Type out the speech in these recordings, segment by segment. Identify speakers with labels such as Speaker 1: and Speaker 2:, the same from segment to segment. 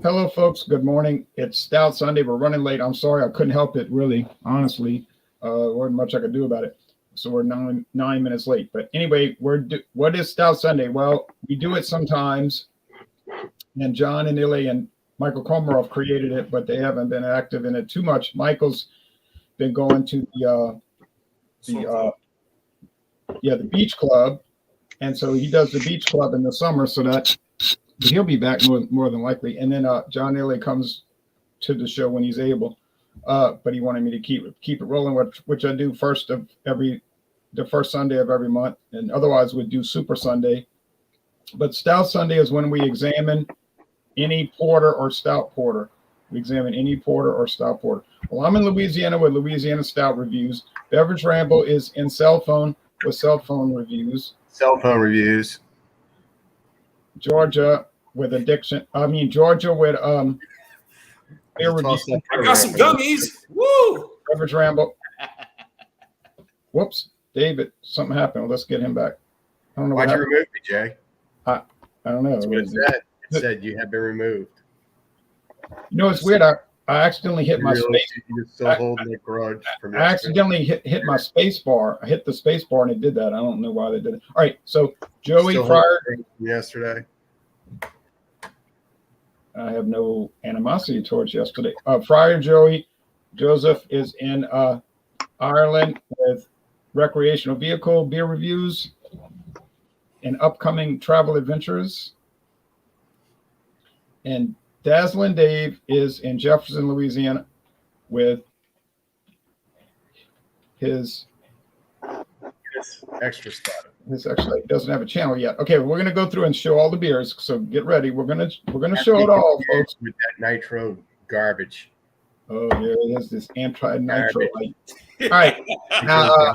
Speaker 1: Hello, folks. Good morning. It's Stout Sunday. We're running late. I'm sorry. I couldn't help it, really, honestly. There wasn't much I could do about it. So we're nine minutes late. But anyway, what is Stout Sunday? Well, we do it sometimes. And John and Illy and Michael Komarov created it, but they haven't been active in it too much. Michael's been going to the beach club. And so he does the beach club in the summer, so that he'll be back more than likely. And then John Illy comes to the show when he's able. But he wanted me to keep it rolling, which I do the first Sunday of every month, and otherwise we'd do Super Sunday. But Stout Sunday is when we examine any porter or stout porter. We examine any porter or stout porter. Well, I'm in Louisiana with Louisiana Stout reviews. Beverage Ramble is in cell phone with cell phone reviews. Georgia with Georgia with beer reviews.
Speaker 2: I got some gummies. Woo!
Speaker 1: Beverage Ramble. Whoops, David, something happened. Let's get him back. I don't know.
Speaker 3: Why'd you remove me, Jay?
Speaker 1: I don't know.
Speaker 3: That's what it said. It said you have been removed.
Speaker 1: You know, it's weird. I accidentally hit my space.
Speaker 3: You're still holding the grudge from
Speaker 1: I accidentally hit my space bar. I hit the space bar and it did that. I don't know why they did it. All right, so Joey Friar.
Speaker 3: Yesterday.
Speaker 1: I have no animosity towards yesterday. Friar Joseph is in Ireland with recreational vehicle beer reviews and upcoming travel adventures. And Dazzling Dave is in Jefferson, Louisiana with his
Speaker 3: extra stuff.
Speaker 1: This actually doesn't have a channel yet. Okay, we're gonna go through and show all the beers. So get ready. We're gonna show it all, folks.
Speaker 3: With that nitro garbage.
Speaker 1: Oh, there it is. This anti-nitro light. All right, now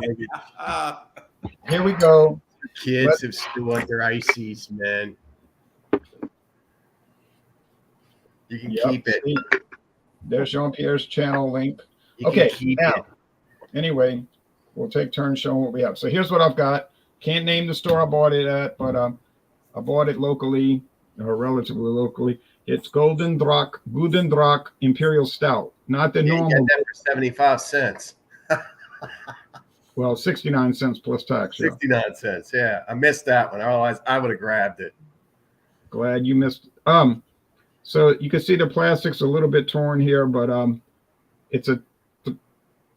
Speaker 1: here we go.
Speaker 3: Kids have still want their ices, man. You can keep it.
Speaker 1: There's Jean-Pierre's channel link. Okay, now, anyway, we'll take turns showing what we have. So here's what I've got. Can't name the store I bought it at, but I bought it locally, or relatively locally. It's Gulden Draak Imperial Stout, not the normal.
Speaker 3: You get that for 75 cents.
Speaker 1: Well, 69 cents plus tax.
Speaker 3: 69 cents, yeah. I missed that one. Otherwise, I would have grabbed it.
Speaker 1: Glad you missed. So you can see the plastic's a little bit torn here, but it's a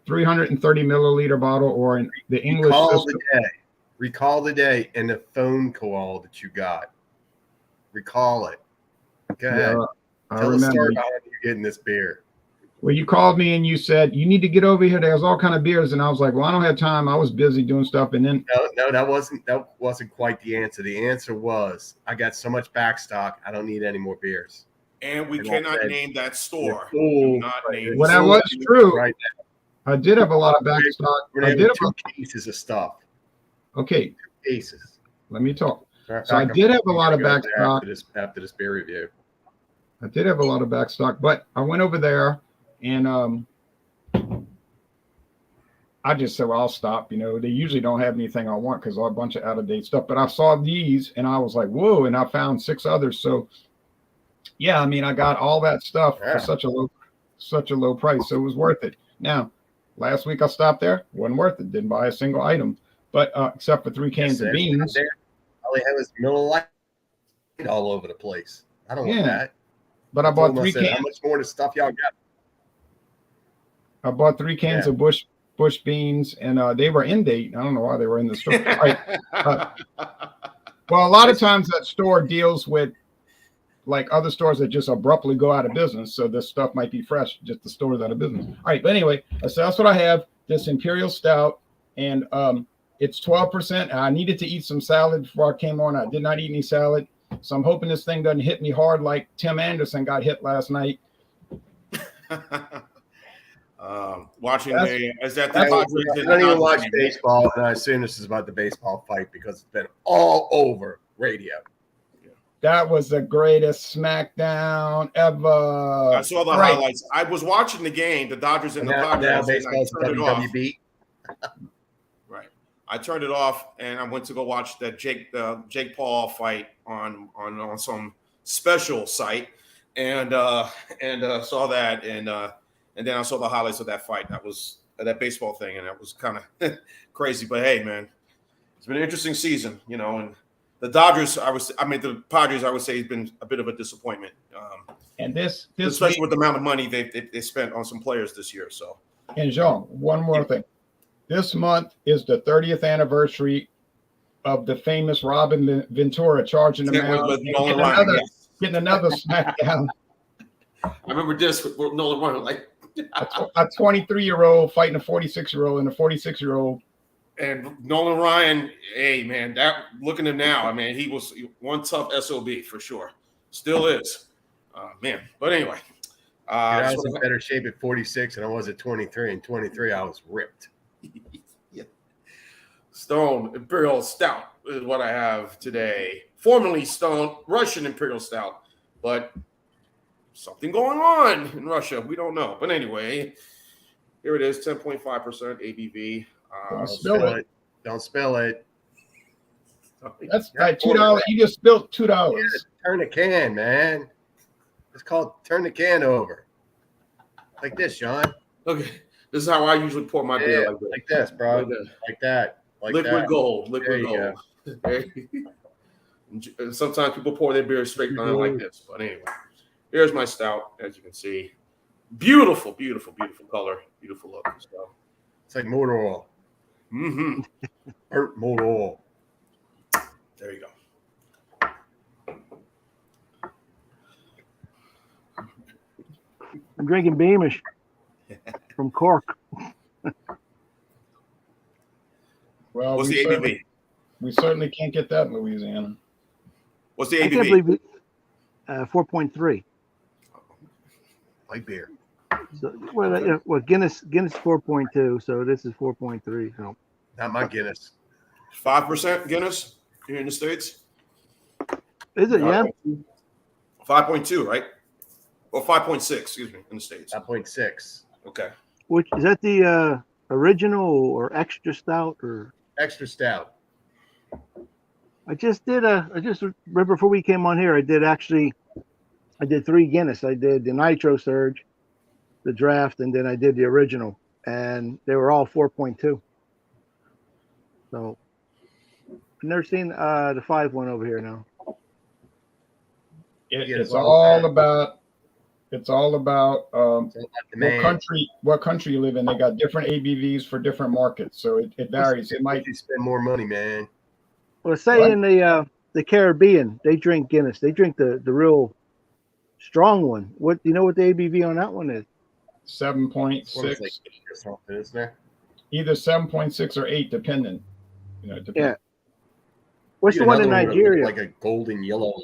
Speaker 1: 330 milliliter bottle, or in the English system.
Speaker 3: Recall the day and the phone call that you got. Recall it. Go ahead. Tell the story about how you're getting this beer.
Speaker 1: Well, you called me and you said, you need to get over here. There's all kind of beers. And I was like, well, I don't have time. I was busy doing stuff. And then
Speaker 3: no, that wasn't quite the answer. The answer was, I got so much backstock, I don't need any more beers.
Speaker 2: And we cannot name that store.
Speaker 1: Well, that was true. Right now. I did have a lot of backstock.
Speaker 3: I did have 2 cases of stuff.
Speaker 1: Okay.
Speaker 3: 2 cases.
Speaker 1: Let me talk. So I did have a lot of backstock.
Speaker 3: After this beer review.
Speaker 1: I did have a lot of backstock, but I went over there and I just said, well, I'll stop. You know, they usually don't have anything I want because they're a bunch of out-of-date stuff. But I saw these and I was like, whoa, and I found 6 others. So yeah, I mean, I got all that stuff for such a low price. So it was worth it. Now, last week I stopped there, wasn't worth it, didn't buy a single item. But except for 3 cans of beans.
Speaker 3: All they had was Miller Lite all over the place. I don't want that.
Speaker 1: But I bought 3 cans.
Speaker 3: How much more of the stuff y'all got?
Speaker 1: I bought 3 cans of Bush beans, and they were in date. I don't know why they were in the store. Well, a lot of times that store deals with like other stores that just abruptly go out of business. So this stuff might be fresh, just the store's out of business. All right, but anyway, so that's what I have. This Imperial Stout, and it's 12%. I needed to eat some salad before I came on. I did not eat any salad. So I'm hoping this thing doesn't hit me hard like Tim Anderson got hit last night.
Speaker 2: Watching I
Speaker 3: don't even watch baseball, and I assume this is about the baseball fight because it's been all over radio.
Speaker 1: That was the greatest SmackDown ever.
Speaker 2: I saw the highlights. I was watching the game, the Dodgers and the Padres.
Speaker 3: Now baseball's WWB.
Speaker 2: Right. I turned it off and I went to go watch that Jake Paul fight on some special site. and saw that, and then I saw the highlights of that fight. That was that baseball thing, and that was kind of crazy. But hey, man, it's been an interesting season, and the Dodgers, the Padres, I would say, has been a bit of a disappointment.
Speaker 1: And this
Speaker 2: especially
Speaker 1: week,
Speaker 2: with the amount of money they spent on some players this year. So,
Speaker 1: and Jean, one more thing. This month is the 30th anniversary of the famous Robin Ventura charging the mound and getting another smackdown.
Speaker 2: I remember this with Nolan Ryan, like
Speaker 1: a 23-year-old fighting a 46-year-old, and a 46-year-old.
Speaker 2: And Nolan Ryan, hey man, that look at him now. I mean, he was one tough SOB for sure. Still is, man. But anyway,
Speaker 3: I was in better shape at 46 than I was at 23. And 23, I was ripped.
Speaker 2: Yeah. Stone Imperial Stout is what I have today. Formerly Stone Russian Imperial Stout, but something going on in Russia. We don't know. But anyway, here it is, 10.5% ABV.
Speaker 3: Don't spill it. Don't spill it.
Speaker 1: That's like $2. You just spilled $2.
Speaker 3: Yeah, turn the can, man. It's called turn the can over. Like this, Sean.
Speaker 2: Okay. This is how I usually pour my beer.
Speaker 3: Like this, bro. Like that. Like
Speaker 2: liquid
Speaker 3: that.
Speaker 2: gold. Liquid gold. And sometimes people pour their beer straight down like this. But anyway, here's my stout, as you can see. Beautiful, beautiful, beautiful color. Beautiful look. So.
Speaker 3: It's like motor oil.
Speaker 2: Mm-hmm.
Speaker 3: Burnt motor oil.
Speaker 2: There you go.
Speaker 4: I'm drinking Beamish from Cork.
Speaker 1: Well,
Speaker 2: what's the ABV?
Speaker 1: We certainly can't get that in Louisiana.
Speaker 2: What's the ABV?
Speaker 4: I can't believe it. 4.3.
Speaker 3: Light beer.
Speaker 4: So, well, Guinness 4.2. So this is 4.3. So
Speaker 3: not my Guinness.
Speaker 2: 5% Guinness here in the States.
Speaker 4: Is it? Yeah.
Speaker 2: 5.2, right? Or 5.6, excuse me, in the States.
Speaker 3: 5.6.
Speaker 2: Okay.
Speaker 4: Which is that the original or extra stout or
Speaker 3: extra stout?
Speaker 4: I just remember before we came on here, I did 3 Guinness. I did the Nitro Surge, the draft, and then I did the original, and they were all 4.2. So I've never seen the 5 one over here now.
Speaker 1: It's all about what country you live in. They got different ABVs for different markets, so it varies. It might
Speaker 3: spend more money, man.
Speaker 4: Well, say in the Caribbean, they drink Guinness. They drink the real strong one. What do you know what the ABV on that one is?
Speaker 1: 7.6.
Speaker 3: Isn't there?
Speaker 1: Either 7.6 or 8, depending.
Speaker 4: Yeah. What's the one in Nigeria?
Speaker 3: Like a golden yellow.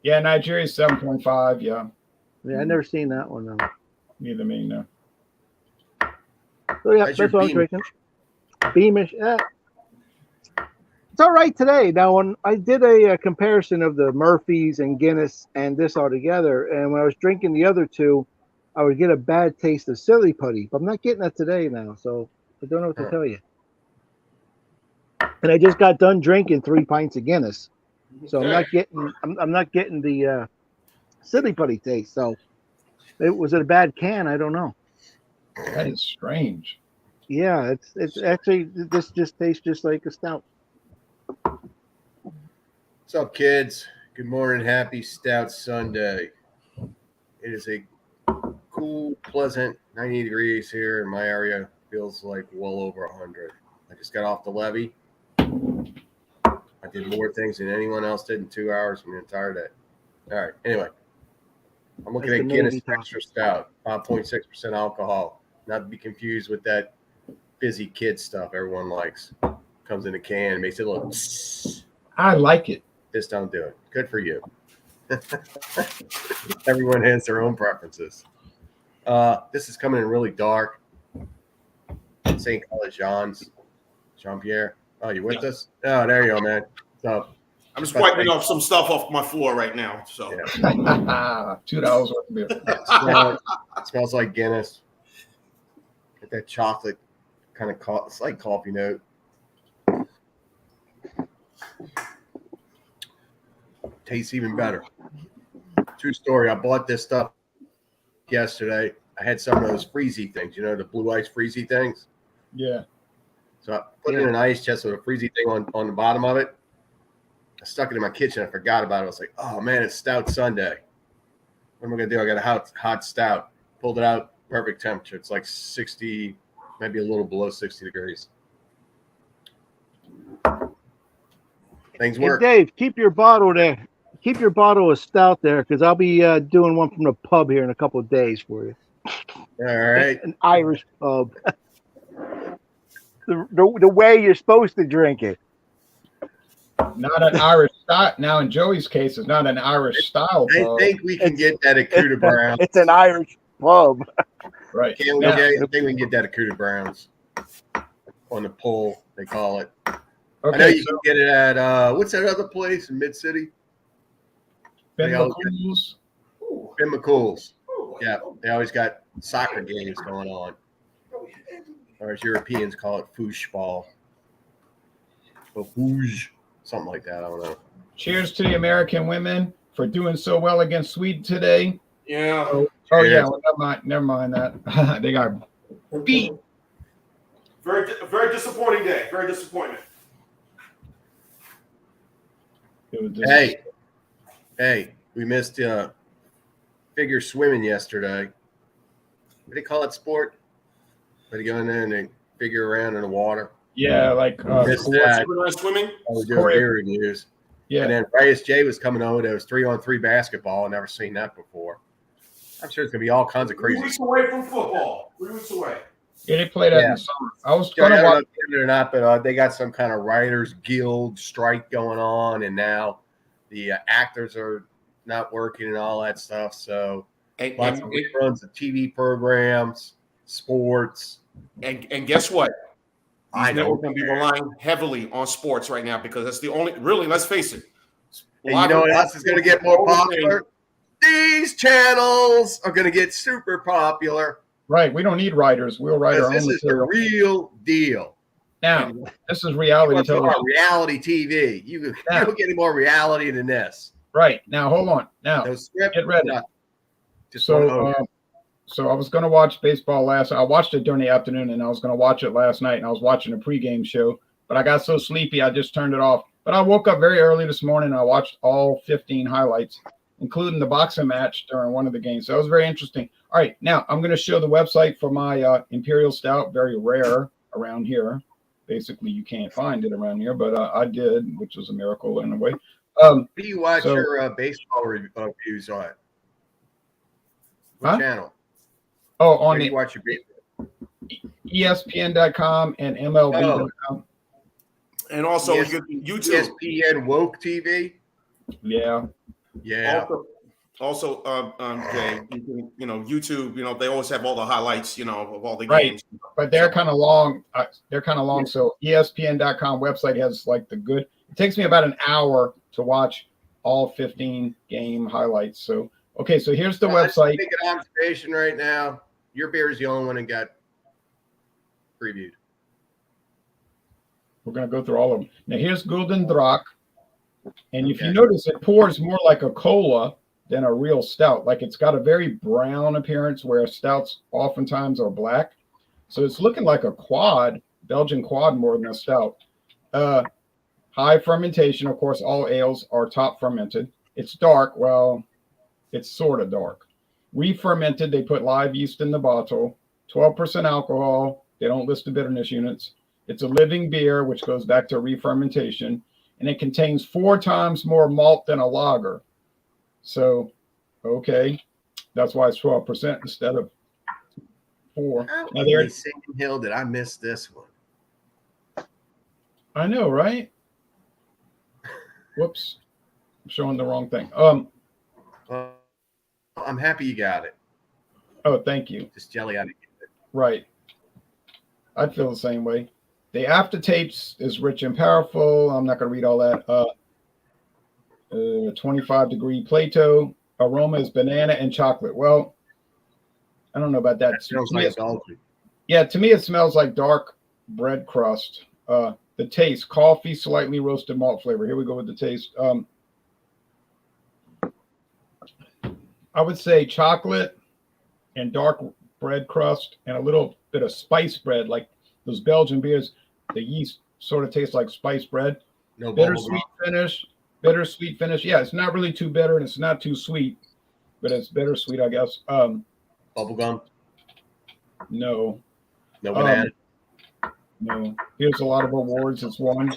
Speaker 1: Yeah, Nigeria is 7.5. Yeah.
Speaker 4: Yeah, I never seen that one though.
Speaker 1: Neither me, no.
Speaker 4: So yeah, that's what I'm drinking. Beamish. It's all right today. Now, when I did a comparison of the Murphy's and Guinness and this all together, and when I was drinking the other two, I would get a bad taste of silly putty. But I'm not getting that today now, so I don't know what to tell you. And I just got done drinking 3 pints of Guinness, so I'm not getting the silly putty taste. So was it a bad can? I don't know.
Speaker 1: That is strange.
Speaker 4: Yeah, it's actually, this just tastes just like a stout.
Speaker 3: What's up, kids? Good morning. Happy Stout Sunday. It is a cool, pleasant 90 degrees here in my area. Feels like well over 100. I just got off the levee. I did more things than anyone else did in 2 hours in the entire day. All right. Anyway, I'm looking at Guinness Extra Stout, 5.6% alcohol. Not to be confused with that fizzy kid stuff everyone likes. Comes in a can, makes it look.
Speaker 1: I like it.
Speaker 3: Just don't do it. Good for you. Everyone has their own preferences. This is coming in really dark. St. Color Jean-Pierre. Oh, you with us? Oh, there you go, man. So
Speaker 2: I'm just wiping off some stuff off my floor right now. So
Speaker 1: $2 worth of beer.
Speaker 3: It smells like Guinness. Get that chocolate kind of slight coffee note. Tastes even better. True story. I bought this stuff yesterday. I had some of those freezy things, you know, the blue ice freezy things.
Speaker 1: Yeah.
Speaker 3: So I put it in an ice chest with a freezy thing on the bottom of it. I stuck it in my kitchen. I forgot about it. I was like, oh, man, it's Stout Sunday. What am I going to do? I got a hot stout. Pulled it out, perfect temperature. It's like 60, maybe a little below 60 degrees. Things
Speaker 4: Hey,
Speaker 3: work.
Speaker 4: Dave, keep your bottle there. Keep your bottle of stout there, because I'll be doing one from the pub here in a couple of days for you.
Speaker 3: All right.
Speaker 4: An Irish pub. the way you're supposed to drink it.
Speaker 1: Not an Irish style. Now, in Joey's case, it's not an Irish style.
Speaker 3: I think we can get that at Cuda Brown.
Speaker 4: It's an Irish pub.
Speaker 1: Right.
Speaker 3: I think we can get that at Cuda Brown's on the pull, they call it.
Speaker 1: Okay,
Speaker 3: I know you can get it at, what's that other place in Mid-City?
Speaker 1: Ben
Speaker 3: They all-
Speaker 1: McCool's.
Speaker 3: Ben McCool's. Yeah, they always got soccer games going on. Or as Europeans call it, foosball. Or fooge, something like that. I don't know.
Speaker 1: Cheers to the American women for doing so well against Sweden today.
Speaker 2: Yeah.
Speaker 1: Oh yeah, well, never mind that. They got beat.
Speaker 2: Very disappointing day. Very disappointment.
Speaker 1: It was just,
Speaker 3: Hey, we missed figure swimming yesterday. What do they call it, sport? Where they go in there and they figure around in the water.
Speaker 1: yeah, like
Speaker 3: Missed that.
Speaker 2: Supervised swimming.
Speaker 3: I was doing beer reviews.
Speaker 1: yeah.
Speaker 3: And then Bryce J was coming over. There was 3-on-3 basketball. I've never seen that before. I'm sure it's going to be all kinds of
Speaker 2: 3
Speaker 3: crazy.
Speaker 2: weeks away from football. 3 weeks away.
Speaker 1: Yeah, they play that in
Speaker 3: Yeah.
Speaker 1: the summer. I was
Speaker 3: I
Speaker 1: gonna
Speaker 3: don't know
Speaker 1: watch.
Speaker 3: if they did it or not, but they got some kind of writers guild strike going on, and now the actors are not working and all that stuff. So
Speaker 2: And,
Speaker 3: lots of reruns of TV programs, sports.
Speaker 2: and guess what?
Speaker 3: I
Speaker 2: These networks
Speaker 3: don't
Speaker 2: going to be
Speaker 3: care.
Speaker 2: relying heavily on sports right now because that's the only. Really, let's face it.
Speaker 3: And you know what else is going to get more popular? These channels are going to get super popular.
Speaker 1: Right, we don't need writers. We'll write our
Speaker 3: Because
Speaker 1: own
Speaker 3: this is the
Speaker 1: material.
Speaker 3: real deal.
Speaker 1: Now, this is reality
Speaker 3: Talk
Speaker 1: television.
Speaker 3: about reality TV. You don't get any more reality than this.
Speaker 1: Right now, hold on. Now,
Speaker 3: No script.
Speaker 1: get ready.
Speaker 3: nothing. Just
Speaker 1: So, so I was going to watch baseball I watched it during the afternoon, and I was going to watch it last night, and I was watching a pregame show, but I got so sleepy I just turned it off. But I woke up very early this morning, and I watched all 15 highlights, including the boxing match during one of the games. So that was very interesting. All right, now I'm going to show the website for my Imperial Stout, very rare around here. Basically, you can't find it around here, but I did, which was a miracle in a way.
Speaker 3: Where do you watch
Speaker 1: so-
Speaker 3: your baseball reviews on? What
Speaker 1: Huh?
Speaker 3: channel?
Speaker 1: Oh,
Speaker 3: Where
Speaker 1: on
Speaker 3: do
Speaker 1: the
Speaker 3: you watch your baseball?
Speaker 1: ESPN.com and MLB.com.
Speaker 2: And also,
Speaker 3: Yes.
Speaker 2: YouTube.
Speaker 3: ESPN Woke TV.
Speaker 1: Yeah.
Speaker 3: Yeah.
Speaker 2: Also, Jay, YouTube. They always have all the highlights. Of all the
Speaker 1: Right.
Speaker 2: games.
Speaker 1: But they're kind of long. So ESPN.com website has like the good. It takes me about an hour to watch all 15 game highlights. So, okay. So here's the
Speaker 3: Let's
Speaker 1: website.
Speaker 3: Make an observation right now. Your beer is the only one that got previewed.
Speaker 1: We're going to go through all of them. Now here's Gulden Draak. And if you
Speaker 3: Okay.
Speaker 1: notice, it pours more like a cola than a real stout. Like it's got a very brown appearance where stouts oftentimes are black. So it's looking like a quad, Belgian quad more than a stout. High fermentation, of course, all ales are top fermented. It's dark. Well, it's sort of dark. Re-fermented, they put live yeast in the bottle. 12% alcohol. They don't list the bitterness units. It's a living beer, which goes back to re-fermentation. And it contains 4 times more malt than a lager. So, okay. That's why it's 12% instead of 4.
Speaker 3: How
Speaker 1: Now
Speaker 3: in
Speaker 1: there,
Speaker 3: the singing hill did I miss this one?
Speaker 1: I know, right? Whoops. I'm showing the wrong thing.
Speaker 3: I'm happy you got it.
Speaker 1: Oh, thank you.
Speaker 3: Just jelly out of it.
Speaker 1: Right. I'd feel the same way. The aftertaste is rich and powerful. I'm not going to read all that. 25-degree Plato. Aroma is banana and chocolate. Well, I don't know about that.
Speaker 3: That smells
Speaker 1: To me,
Speaker 3: like
Speaker 1: it's-
Speaker 3: Belgian.
Speaker 1: yeah, to me, it smells like dark bread crust. The taste, coffee, slightly roasted malt flavor. Here we go with the taste. I would say chocolate and dark bread crust and a little bit of spice bread, like those Belgian beers. The yeast sort of tastes like spiced bread.
Speaker 3: No
Speaker 1: Bittersweet finish. Bittersweet finish. Yeah, it's not really too bitter and it's not too sweet, but it's bittersweet, I guess.
Speaker 3: Bubblegum.
Speaker 1: No.
Speaker 3: No banana.
Speaker 1: No. Here's a lot of awards. It's won.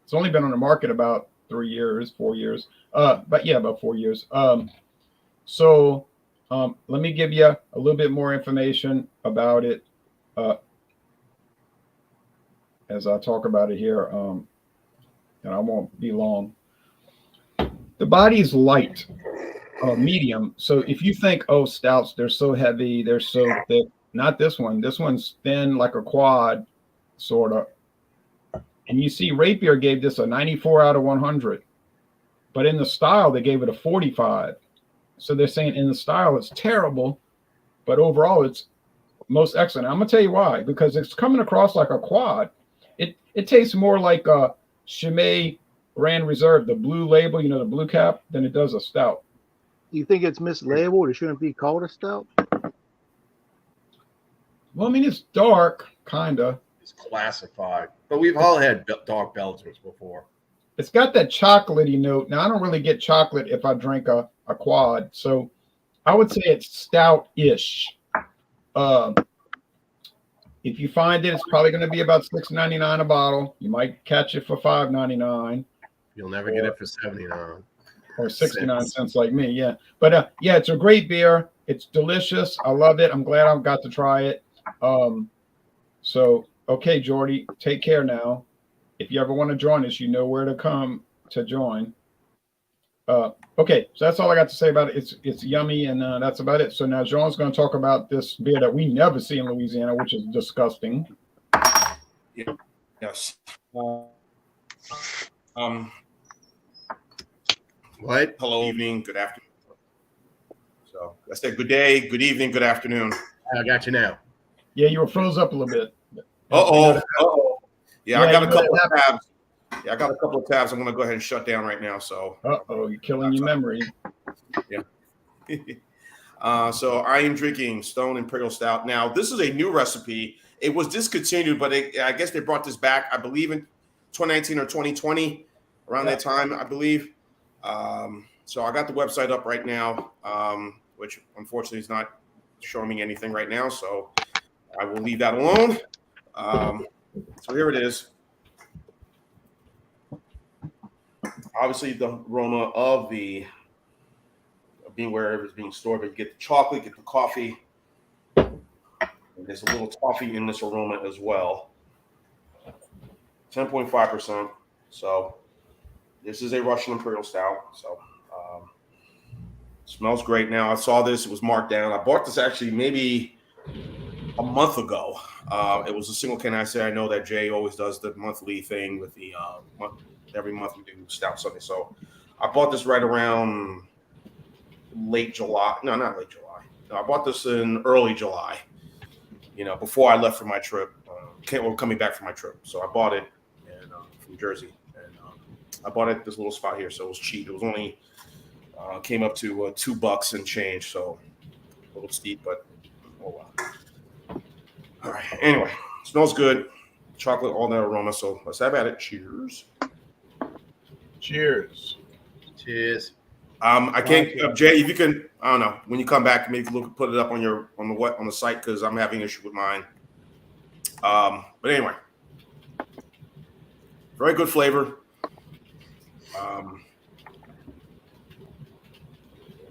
Speaker 1: It's only been on the market about 4 years. But yeah, about 4 years. So let me give you a little bit more information about it as I talk about it here, and I won't be long. The body is light, medium. So if you think, oh, stouts, they're so heavy, they're so thick, not this one. This one's thin like a quad, sort of. And you see, Rapier gave this a 94 out of 100. But in the style, they gave it a 45. So they're saying in the style, it's terrible. But overall, it's most excellent. I'm going to tell you why. Because it's coming across like a quad. It tastes more like a Chimay Grand Reserve, the blue label, you know, the blue cap, than it does a stout.
Speaker 4: You think it's mislabeled? It shouldn't be called a stout?
Speaker 1: Well, I mean, it's dark, kind of.
Speaker 3: It's classified. But we've all had dark Belgians before.
Speaker 1: It's got that chocolatey note. Now, I don't really get chocolate if I drink a quad. So I would say it's stout-ish. If you find it, it's probably going to be about $6.99 a bottle. You might catch it for $5.99.
Speaker 3: You'll never get it for 79.
Speaker 1: Or 69 cents like me, yeah. But yeah, it's a great beer. It's delicious. I love it. I'm glad I got to try it. So, okay, Jordy, take care now. If you ever want to join us, you know where to come to join. Okay, so that's all I got to say about it. It's yummy, and that's about it. So now Jean's going to talk about this beer that we never see in Louisiana, which is disgusting.
Speaker 2: Yeah. Yes.
Speaker 3: What?
Speaker 2: Hello, evening, good afternoon. So I said good day, good evening, good afternoon.
Speaker 3: I got you now.
Speaker 1: Yeah, you were froze up a little bit.
Speaker 2: Yeah, I got a couple of tabs. Yeah, I got a couple of tabs. I'm going to go ahead and shut down right now. So.
Speaker 1: You're killing your memory.
Speaker 2: Yeah. So I am drinking Stone Imperial Stout. Now, this is a new recipe. It was discontinued, but I guess they brought this back, I believe, in 2019 or 2020, around that time, I believe. So I got the website up right now, which unfortunately is not showing me anything right now. So I will leave that alone. So here it is. Obviously, the aroma of being wherever it's being stored, but you get the chocolate, get the coffee. And there's a little toffee in this aroma as well. 10.5%. So this is a Russian Imperial Stout. So smells great. Now I saw this; it was marked down. I bought this actually maybe a month ago. It was a single can. I say I know that Jay always does the monthly thing with the every month we do Stout Sunday. So I bought this right around late July. No, not late July. No, I bought this in early July. You know, before I left for my trip, coming back from my trip. So I bought it from Jersey, and I bought it at this little spot here. So it was cheap. It was only came up to $2 and change. So a little steep, but oh well. All right. Anyway, smells good. Chocolate, all that aroma. So let's have at it. Cheers.
Speaker 1: Cheers.
Speaker 3: Cheers.
Speaker 2: I can't, Jay. If you can, I don't know. When you come back, maybe put it up on the site because I'm having issue with mine. But anyway, very good flavor.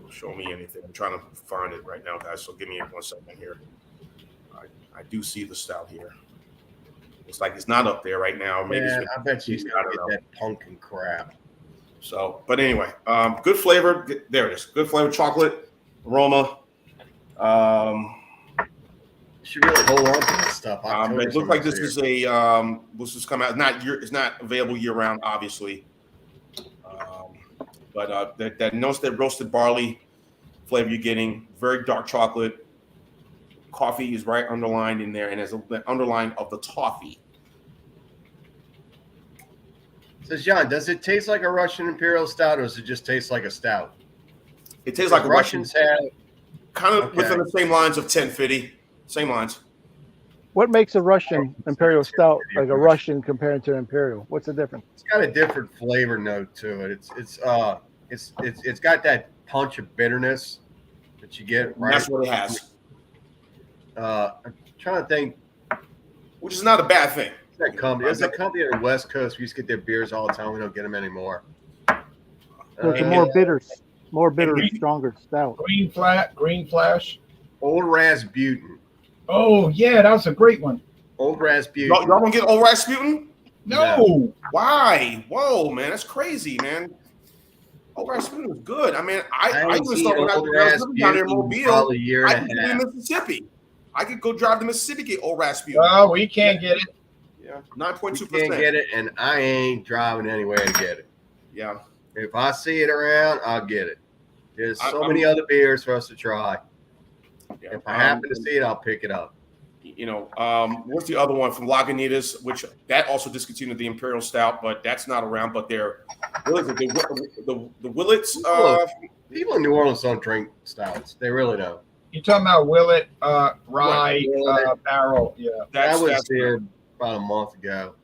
Speaker 2: Show me anything. I'm trying to find it right now, guys. So give me 1 second here. I do see the stout here. Looks like it's not up there right now. Maybe
Speaker 3: I bet you got that pumpkin crap.
Speaker 2: So, but anyway, good flavor. There it is. Good flavor, chocolate aroma.
Speaker 3: Should really hold on to this stuff.
Speaker 2: It looks like this is this is come out. It's not available year round, obviously. But that notes, that roasted barley flavor you're getting, very dark chocolate. Coffee is right underlined in there, and there's the underline of the toffee.
Speaker 3: So, John, does it taste like a Russian Imperial Stout, or does it just taste like a stout?
Speaker 2: It tastes like a Russian,
Speaker 3: Russians have.
Speaker 2: kind of
Speaker 3: Okay.
Speaker 2: within the same lines of 1050. Same lines.
Speaker 4: What makes a Russian Imperial Stout like a Russian compared to Imperial? What's the difference?
Speaker 3: It's got a different flavor note to it. It's got that punch of bitterness that you get. Right.
Speaker 2: That's what it has,
Speaker 3: I'm trying to think.
Speaker 2: which is not a bad thing.
Speaker 3: That company. There's a company on the West Coast. We used to get their beers all the time. We don't get them anymore.
Speaker 4: So it's a more bitter, stronger stout.
Speaker 1: Green Flash.
Speaker 3: Old Rasputin.
Speaker 1: Oh yeah, that was a great one.
Speaker 3: Old Rasputin.
Speaker 2: Y'all don't get Old Rasputin?
Speaker 1: No.
Speaker 2: Why? Whoa, man, that's crazy, man. Old Rasputin was good. I mean, I
Speaker 3: haven't
Speaker 2: even
Speaker 3: seen
Speaker 2: started
Speaker 3: Old
Speaker 2: living down there in
Speaker 3: Rasputin
Speaker 2: Mobile.
Speaker 3: probably a year
Speaker 2: I
Speaker 3: and
Speaker 2: could
Speaker 3: a
Speaker 2: be in
Speaker 3: half.
Speaker 2: Mississippi. I could go drive to Mississippi, get Old Rasputin.
Speaker 1: Well, we can't get it.
Speaker 2: Yeah,
Speaker 3: You
Speaker 2: 9.2%.
Speaker 3: can't get it, and I ain't driving anywhere to get it.
Speaker 2: Yeah.
Speaker 3: If I see it around, I'll get it. There's so
Speaker 2: I'm-
Speaker 3: many other beers for us to try.
Speaker 2: Yeah.
Speaker 3: If I happen to see it, I'll pick it up.
Speaker 2: You know, what's the other one from Lagunitas, which that also discontinued the Imperial Stout, but that's not around. But they're what is it? The Willets.
Speaker 3: People in New Orleans don't drink stouts. They really don't.
Speaker 1: You're talking about Willet Rye
Speaker 3: Right.
Speaker 1: Barrel. Yeah.
Speaker 3: I was
Speaker 2: that's
Speaker 3: there about a month ago.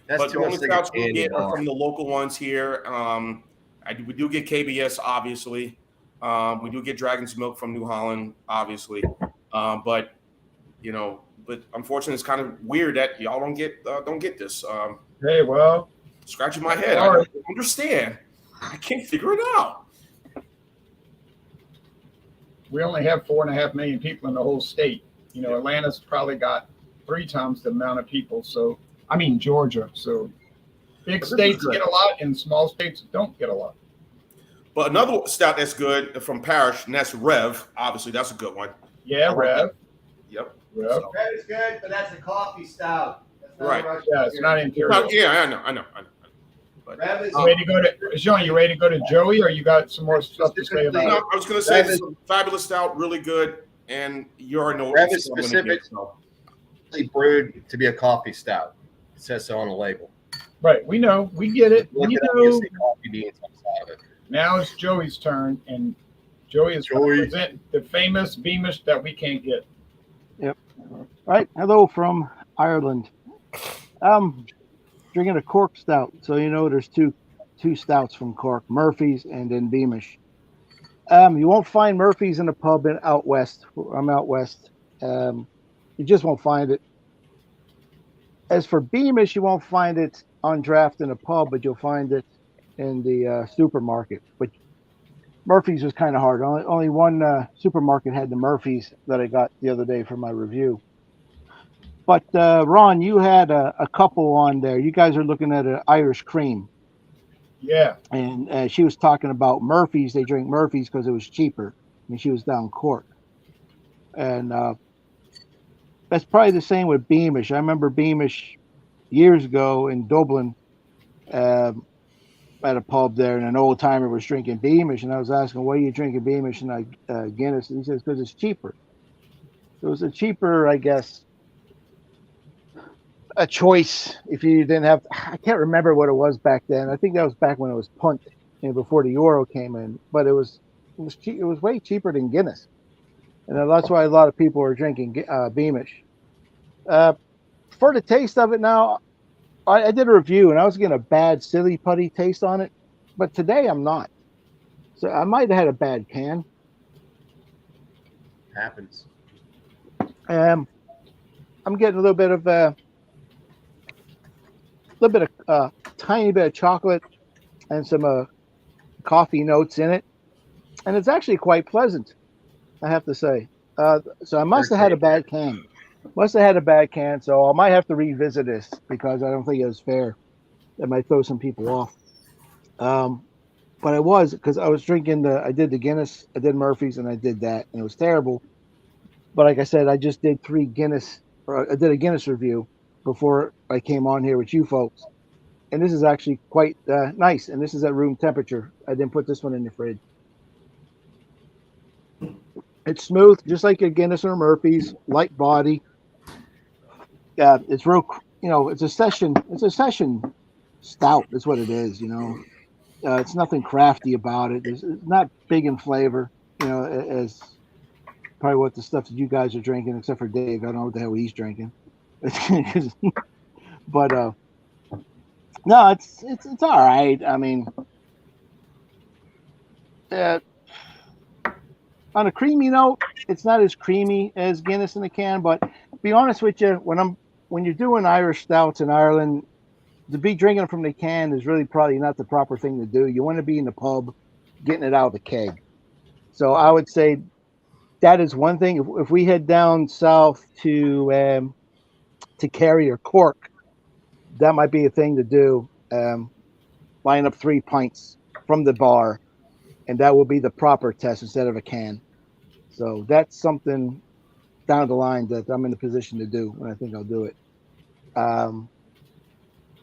Speaker 3: That's
Speaker 2: But
Speaker 3: too
Speaker 2: the
Speaker 3: much
Speaker 2: only
Speaker 3: like a
Speaker 2: stouts we
Speaker 3: candy
Speaker 2: get are
Speaker 3: bar.
Speaker 2: from the local ones here. We do get KBS, obviously. We do get Dragon's Milk from New Holland, obviously. But unfortunately, it's kind of weird that y'all don't get this.
Speaker 1: Hey, well,
Speaker 2: Scratching my head. I
Speaker 1: Sorry.
Speaker 2: don't understand. I can't figure it out.
Speaker 1: we only have 4.5 million people in the whole state. You know, Atlanta's probably got 3 times the amount of people. So, I mean, Georgia. So, big
Speaker 2: But this is
Speaker 1: states
Speaker 2: good.
Speaker 1: get a lot, and small states don't get a lot.
Speaker 2: But another stout that's good from Parrish, and that's Rev. Obviously, that's a good one.
Speaker 1: Yeah, Rev.
Speaker 2: Yep.
Speaker 1: Rev.
Speaker 2: So-
Speaker 5: Red is good, but that's a coffee stout. That's not
Speaker 2: Right.
Speaker 5: a Russian
Speaker 1: Yeah, it's not
Speaker 5: beer.
Speaker 1: imperial.
Speaker 2: Yeah, I know. But
Speaker 5: Rev is
Speaker 1: You ready to go to Sean? You ready to go to Joey, or you got some more stuff to say about it?
Speaker 2: I was going to say
Speaker 3: Rev is-
Speaker 2: fabulous stout, really good, and you already know
Speaker 3: Rev is
Speaker 2: what I'm gonna get, so.
Speaker 3: Brewed to be a coffee stout. It says so on the label.
Speaker 1: Right, we know, we get it.
Speaker 3: Look
Speaker 1: We
Speaker 3: it up, you'll
Speaker 1: know.
Speaker 3: see coffee beans on the side of it.
Speaker 1: Now it's Joey's turn, and Joey is going to present the famous Beamish that we can't get.
Speaker 4: Right. Hello from Ireland. Drinking a Cork stout. So you know there's two stouts from Cork, Murphy's and then Beamish. You won't find Murphy's in a pub out west. I'm out west. You just won't find it. As for Beamish, you won't find it on draft in a pub, but you'll find it in the supermarket. But Murphy's was kind of hard. Only one supermarket had the Murphy's that I got the other day for my review. But Ron, you had a couple on there. You guys are looking at an Irish cream.
Speaker 1: Yeah,
Speaker 4: And she was talking about Murphy's. They drink Murphy's because it was cheaper. And she was down Cork. And that's probably the same with Beamish. I remember Beamish years ago in Dublin at a pub there, and an old timer was drinking Beamish. And I was asking, why are you drinking Beamish and Guinness? And he says, because it's cheaper. It was a cheaper, I guess, a choice if you didn't have. I can't remember what it was back then. I think that was back when it was punt, before the euro came in. But it was cheap. It was way cheaper than Guinness, and that's why a lot of people are drinking Beamish. For the taste of it now, I did a review and I was getting a bad silly putty taste on it, but today I'm not. So I might have had a bad can.
Speaker 3: Happens.
Speaker 4: I'm getting a little bit of tiny bit of chocolate and some coffee notes in it, and it's actually quite pleasant, I have to say. So I must have had a bad can. So I might have to revisit this because I don't think it was fair. That might throw some people off. But I was, because I was drinking I did the Guinness, I did Murphy's, and I did that, and it was terrible. But like I said, I just did I did a Guinness review before I came on here with you folks. And this is actually quite nice. And this is at room temperature. I didn't put this one in the fridge. It's smooth, just like a Guinness or Murphy's, light body. It's real, it's a session stout is what it is, It's nothing crafty about it. It's not big in flavor, as probably what the stuff that you guys are drinking, except for Dave. I don't know what the hell he's drinking. But no, it's all right. I mean, on a creamy note, it's not as creamy as Guinness in the can. But to be honest with you, when you're doing Irish stouts in Ireland, to be drinking it from the can is really probably not the proper thing to do. You want to be in the pub, getting it out of the keg. So I would say that is one thing. If we head down south to Kerry or Cork, that might be a thing to do. Line up 3 pints from the bar, and that will be the proper test instead of a can. So that's something down the line that I'm in the position to do, and I think I'll do it.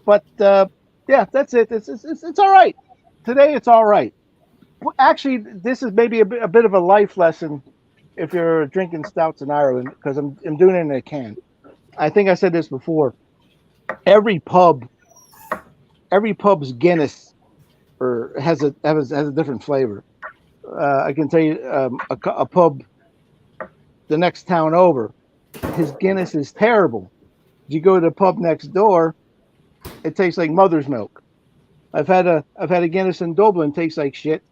Speaker 4: But yeah, that's it. It's all right. Today it's all right. Well, actually, this is maybe a bit of a life lesson if you're drinking stouts in Ireland, because I'm doing it in a can. I think I said this before. Every pub's Guinness has a different flavor. I can tell you a pub the next town over, his Guinness is terrible. You go to the pub next door, it tastes like mother's milk. I've had a Guinness in Dublin, tastes like shit.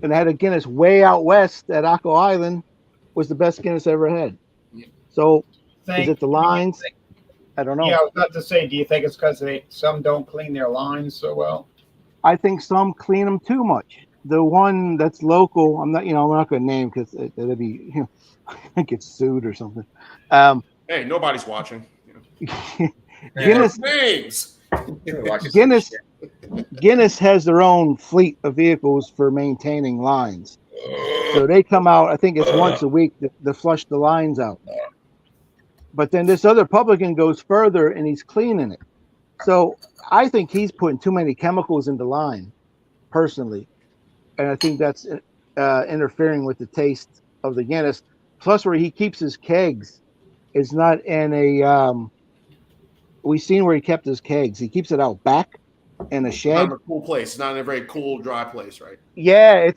Speaker 4: And I had a Guinness way out west at Achill Island, was the best Guinness I ever had. So is it the lines? I don't know.
Speaker 1: Yeah, I was about to say, do you think it's because some don't clean their lines so well?
Speaker 4: I think some clean them too much. The one that's local, I'm not going to name because it'll be, get sued or something.
Speaker 2: Hey, nobody's watching.
Speaker 4: Guinness
Speaker 2: names.
Speaker 4: Guinness has their own fleet of vehicles for maintaining lines. So they come out, I think it's once a week to flush the lines out. But then this other publican goes further and he's cleaning it. So I think he's putting too many chemicals in the line, personally. And I think that's interfering with the taste of the Guinness. Plus, where he keeps his kegs is not in a... we've seen where he kept his kegs. He keeps it out back in a shed.
Speaker 2: Not in a cool place. It's not in a very cool, dry place, right?
Speaker 4: Yeah,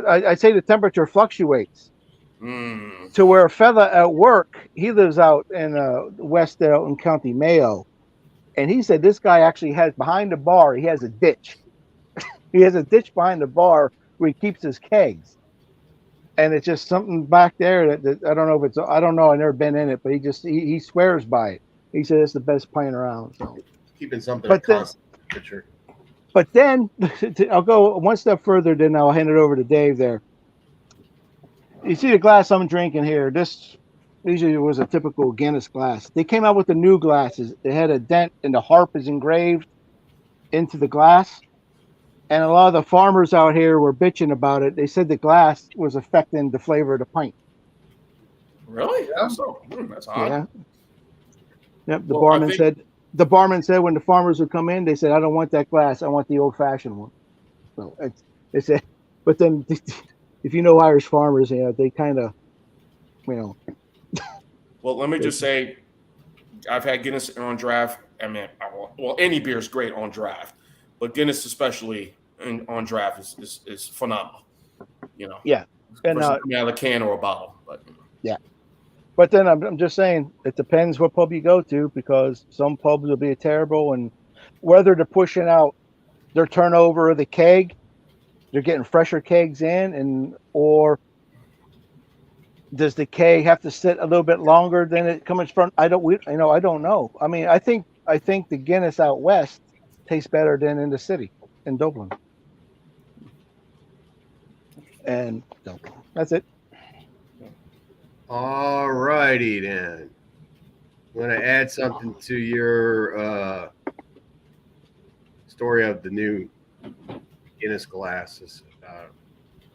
Speaker 4: I'd say the temperature fluctuates. To where a fella at work, he lives out in Westdale in County Mayo, and he said this guy actually has behind the bar, he has a ditch. He has a ditch behind the bar where he keeps his kegs, and it's just something back there that I don't know if it's, I don't know, I've never been in it, but he swears by it. He said it's the best playing around. So
Speaker 3: keeping something at constant temperature.
Speaker 4: But then I'll go one step further, then I'll hand it over to Dave there. You see the glass I'm drinking here. This usually was a typical Guinness glass. They came out with the new glasses. It had a dent and the harp is engraved into the glass. And a lot of the farmers out here were bitching about it. They said the glass was affecting the flavor of the pint.
Speaker 2: Really? Yeah. That's odd.
Speaker 4: Yeah. Yep. The barman said when the farmers would come in, they said, "I don't want that glass. I want the old-fashioned one." So they said, but then if you know Irish farmers, they kind of,
Speaker 2: Well, let me just say, I've had Guinness on draft. I mean, well, any beer is great on draft, but Guinness especially on draft is phenomenal.
Speaker 4: Yeah, and
Speaker 2: coming out of a can or a bottle, but
Speaker 4: yeah. But then I'm just saying it depends what pub you go to, because some pubs will be terrible, and whether they're pushing out their turnover of the keg, they're getting fresher kegs in, or does the keg have to sit a little bit longer than it comes from? I don't know. I mean, I think the Guinness out west tastes better than in the city in Dublin. And so that's it.
Speaker 3: All righty then. I'm going to add something to your story of the new Guinness glasses.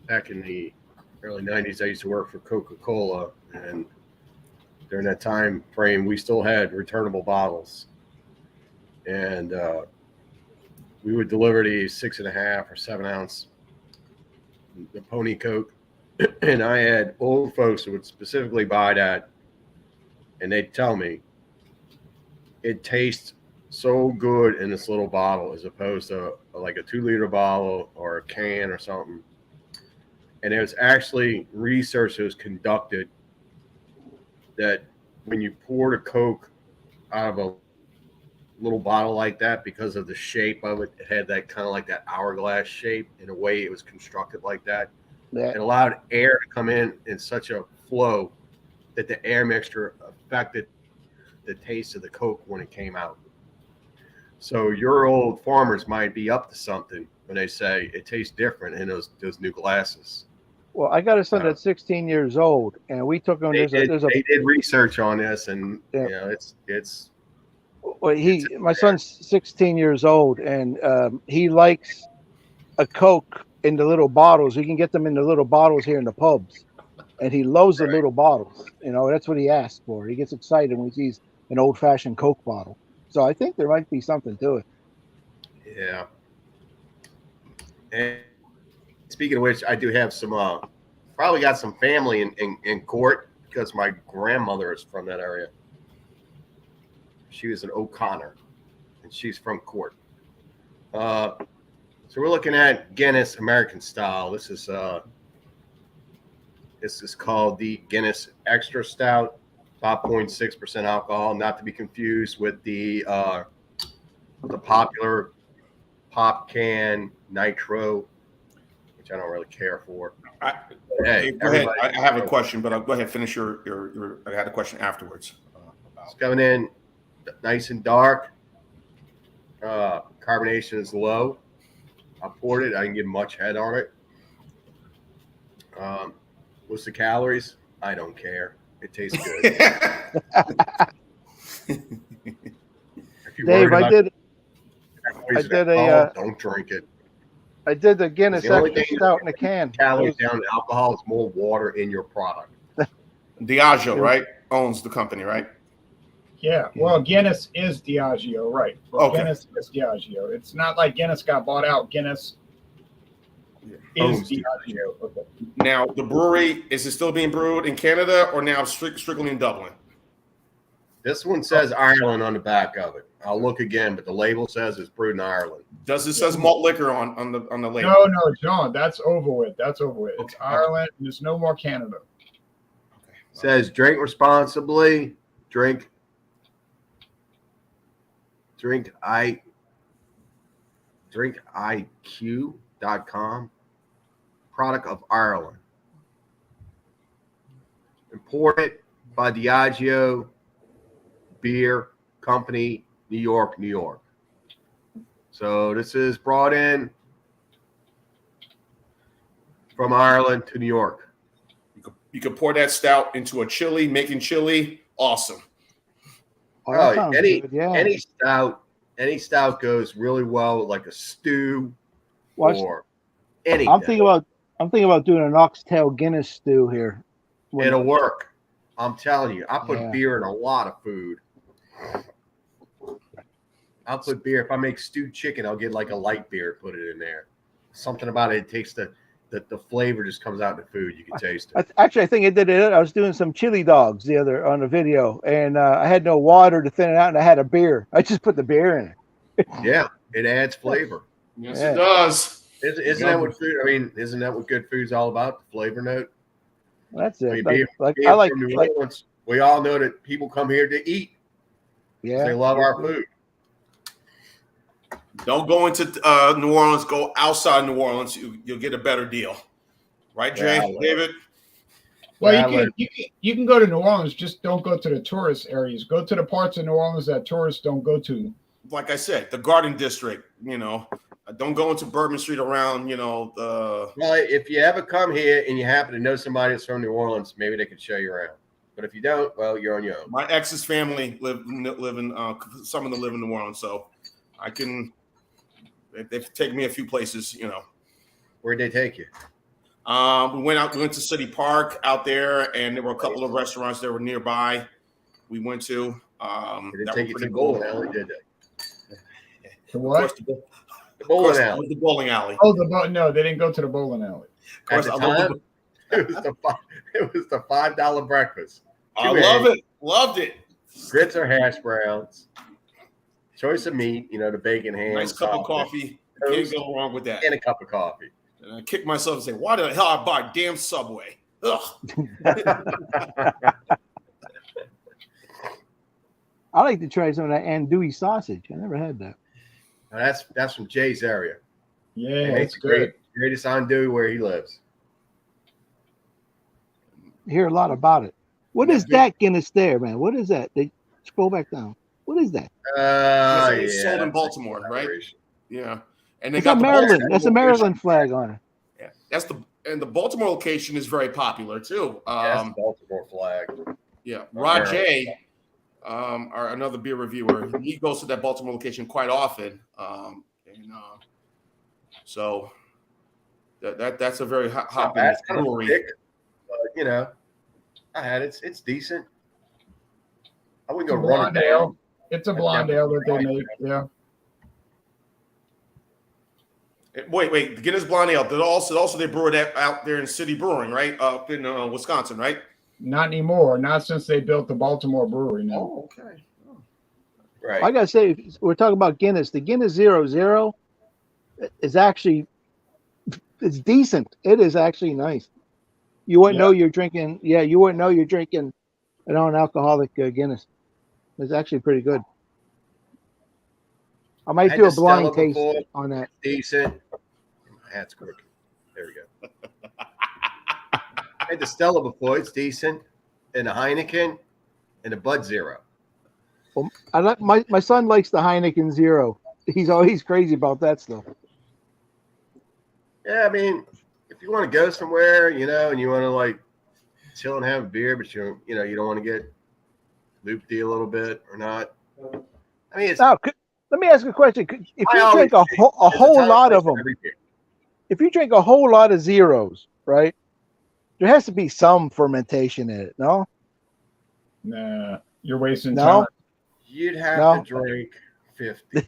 Speaker 3: Back in the early 90s, I used to work for Coca-Cola, and during that time frame, we still had returnable bottles. And we would deliver these 6.5 or 7 ounce, the Pony Coke. And I had old folks who would specifically buy that, and they'd tell me it tastes so good in this little bottle as opposed to like a 2-liter bottle or a can or something. And it was actually research that was conducted that when you poured a Coke out of a little bottle like that, because of the shape of it, it had that kind of like that hourglass shape. In a way, it was constructed like that. It allowed air to come in such a flow that the air mixture affected the taste of the Coke when it came out. So your old farmers might be up to something when they say it tastes different in those new glasses.
Speaker 4: Well, I got a son that's 16 years old, and we took him.
Speaker 3: They did research on this, and you know, it's.
Speaker 4: Well, my son's 16 years old, and he likes a Coke in the little bottles. You can get them in the little bottles here in the pubs, and he loves the little bottles. You know, that's what he asks for. He gets excited when he sees an old-fashioned Coke bottle. So I think there might be something to it.
Speaker 3: Yeah. And speaking of which, I do have some. Probably got some family in Court because my grandmother is from that area. She was an O'Connor, and she's from Court. So we're looking at Guinness American Style. This is called the Guinness Extra Stout, 5.6% alcohol, not to be confused with the popular pop can nitro, which I don't really care for.
Speaker 2: Hey, go ahead. I have a question, but I'll go ahead and finish your. I had a question afterwards.
Speaker 3: It's coming in nice and dark. Carbonation is low. I poured it. I didn't get much head on it. What's the calories? I don't care. It tastes good.
Speaker 4: Dave,
Speaker 3: don't drink it.
Speaker 4: I did the Guinness
Speaker 3: The only
Speaker 4: Extra
Speaker 3: thing
Speaker 4: Stout in a can.
Speaker 3: Calories down to alcohol is more water in your product.
Speaker 2: Diageo, right? Owns the company, right?
Speaker 1: Yeah. Well, Guinness is Diageo, right? Well, okay. Guinness is Diageo. It's not like Guinness got bought out. Guinness is Diageo. Okay.
Speaker 2: Now, the brewery, is it still being brewed in Canada or now strictly in Dublin?
Speaker 3: This one says Ireland on the back of it. I'll look again, but the label says it's brewed in Ireland.
Speaker 2: Does it says malt liquor on the label?
Speaker 1: No, John, that's over with. That's over with. It's Ireland, and there's no more Canada.
Speaker 3: Okay. It says drink responsibly. Drink IQ.com. Product of Ireland. Imported by Diageo Beer Company, New York, New York. So this is brought in from Ireland to New York.
Speaker 2: You could pour that stout into a chili, making chili. Awesome.
Speaker 3: Any stout goes really well with like a stew or anything.
Speaker 4: I'm thinking about doing an oxtail Guinness stew here.
Speaker 3: It'll work. I'm telling you. I put beer in a lot of food. I'll put beer. If I make stewed chicken, I'll get like a light beer, put it in there. Something about it takes the flavor just comes out in the food. You can taste it.
Speaker 4: Actually, I think I did it. I was doing some chili dogs on the video, and I had no water to thin it out, and I had a beer. I just put the beer in it.
Speaker 3: Yeah, it adds flavor.
Speaker 2: Yes, it does.
Speaker 3: Isn't that what food? I mean, isn't that what good food's all about? The flavor note.
Speaker 4: That's it.
Speaker 3: We all know that people come here to eat.
Speaker 4: Yeah,
Speaker 3: they love our food.
Speaker 2: Don't go into New Orleans. Go outside New Orleans. You'll get a better deal, right, Jay? David?
Speaker 1: Well, you can go to New Orleans. Just don't go to the tourist areas. Go to the parts of New Orleans that tourists don't go to.
Speaker 2: Like I said, the Garden District. Don't go into Bourbon Street around.
Speaker 3: Well, if you ever come here and you happen to know somebody that's from New Orleans, maybe they can show you around. But if you don't, well, you're on your own. My
Speaker 2: ex's family live in some of them live in New Orleans, so I can. They've taken me a few places,
Speaker 3: Where'd they take you?
Speaker 2: We went to City Park out there, and there were a couple of restaurants that were nearby. We went to.
Speaker 3: They didn't take you to the bowling alley, did they?
Speaker 1: To what?
Speaker 2: The bowling alley. The bowling alley.
Speaker 1: Oh, no, they didn't go to the bowling alley.
Speaker 3: At the time, it was the $5 breakfast.
Speaker 2: I love it. Loved it.
Speaker 3: Grits or hash browns. Choice of meat, the bacon, ham.
Speaker 2: Nice cup of coffee. Can't go wrong with that.
Speaker 3: and a cup of coffee.
Speaker 2: And I kick myself and say, why the hell I buy damn Subway? Ugh.
Speaker 4: I like to try some of that andouille sausage. I never had that.
Speaker 3: Now that's from Jay's area.
Speaker 1: Yeah,
Speaker 3: And
Speaker 1: it's
Speaker 3: it's
Speaker 1: good.
Speaker 3: greatest andouille where he lives.
Speaker 4: Hear a lot about it. What
Speaker 2: Yeah,
Speaker 4: is that Guinness there, man? What is that? They scroll back down. What is that?
Speaker 2: It's sold in Baltimore, right? Yeah. And they
Speaker 4: It's
Speaker 2: got
Speaker 4: a
Speaker 2: the
Speaker 4: Maryland.
Speaker 2: Baltimore
Speaker 4: That's a
Speaker 2: location.
Speaker 4: Maryland flag on it.
Speaker 2: Yeah, and the Baltimore location is very popular too.
Speaker 3: That's the Baltimore flag.
Speaker 2: Yeah, Rajay, another beer reviewer, he goes to that Baltimore location quite often, so that's a very hot
Speaker 3: That's kind of
Speaker 2: brewery.
Speaker 3: thick, but I had it. It's decent. I wouldn't go
Speaker 1: It's a
Speaker 3: run it
Speaker 1: blonde
Speaker 3: down.
Speaker 1: ale. It's a blonde ale that they make. Yeah.
Speaker 2: Wait, the Guinness Blonde Ale. Also they brew it out there in City Brewing, right? Up in Wisconsin, right?
Speaker 1: Not anymore. Not since they built the Baltimore brewery. No.
Speaker 2: Oh, okay. Oh.
Speaker 3: Right.
Speaker 4: I gotta say, we're talking about Guinness. The Guinness 0.0 is actually it's decent. It is actually nice. You wouldn't know you're drinking. Yeah, you wouldn't know you're drinking an non-alcoholic Guinness. It's actually pretty good. I might
Speaker 3: Had
Speaker 4: do a
Speaker 3: the Stella
Speaker 4: blind taste
Speaker 3: before.
Speaker 4: on that.
Speaker 3: Decent. My hat's crooked. There we go. I had the Stella before. It's decent. And a Heineken and a Bud Zero.
Speaker 4: Well, I like my son likes the Heineken Zero. He's always crazy about that stuff.
Speaker 3: Yeah, I mean, if you want to go somewhere, and you want to like chill and have a beer, but you don't want to get looped a little bit or not. I mean, it's
Speaker 4: Now, let me ask you a question. If
Speaker 3: I
Speaker 4: you
Speaker 3: always
Speaker 4: drink a
Speaker 3: say
Speaker 4: whole
Speaker 3: there's a time
Speaker 4: lot
Speaker 3: and
Speaker 4: of
Speaker 3: place for
Speaker 4: them,
Speaker 3: every beer.
Speaker 4: if you drink a whole lot of zeros, right? There has to be some fermentation in it, no?
Speaker 1: Nah, you're wasting
Speaker 4: No?
Speaker 1: time.
Speaker 3: You'd have
Speaker 4: No.
Speaker 3: to drink 50.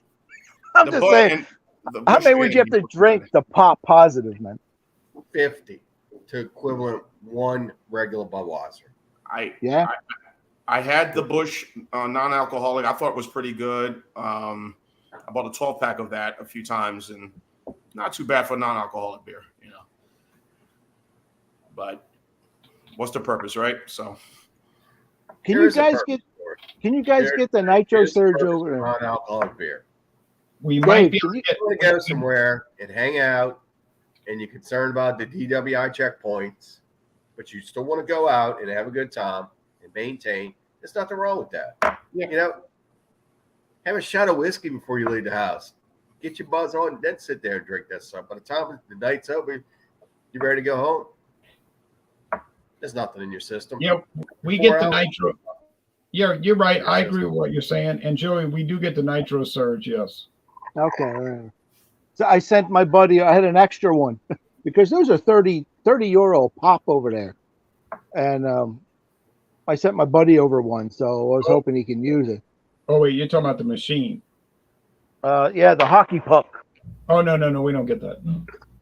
Speaker 4: I'm just saying, how many would you have to drink to pop positive, man?
Speaker 3: 50 to equivalent one regular Budweiser.
Speaker 4: Yeah.
Speaker 2: I had the Busch non-alcoholic. I thought it was pretty good. I bought a 12-pack of that a few times, and not too bad for non-alcoholic beer, But what's the purpose, right? So,
Speaker 4: Can
Speaker 3: There
Speaker 4: you
Speaker 3: is a
Speaker 4: guys
Speaker 3: purpose
Speaker 4: get
Speaker 3: for it.
Speaker 4: the nitro
Speaker 3: There's a
Speaker 4: surge
Speaker 3: purpose
Speaker 4: over
Speaker 3: for
Speaker 4: there?
Speaker 3: non-alcoholic beer.
Speaker 1: We might be
Speaker 4: Dave,
Speaker 1: able
Speaker 4: can
Speaker 1: to
Speaker 3: You want to go somewhere and hang out, and you're concerned about the DWI checkpoints, but you still want to go out and have a good time and maintain. There's nothing wrong with that.
Speaker 2: Yeah.
Speaker 3: Have a shot of whiskey before you leave the house. Get your buzz on, and then sit there and drink that stuff. By the time the night's over, you're ready to go home. There's nothing in your system.
Speaker 1: Yeah, we
Speaker 3: 4
Speaker 1: get the
Speaker 3: hours.
Speaker 1: nitro. Yeah, you're right. I agree with what you're saying. And Joey, we do get the nitro surge. Yes.
Speaker 4: Okay. All right. So I sent my buddy, I had an extra one because those are 30 euro pop over there. And I sent my buddy over one, so I was hoping he can use it.
Speaker 1: Oh wait, you're talking about the machine.
Speaker 4: Yeah, the hockey puck.
Speaker 1: Oh no, we don't get that.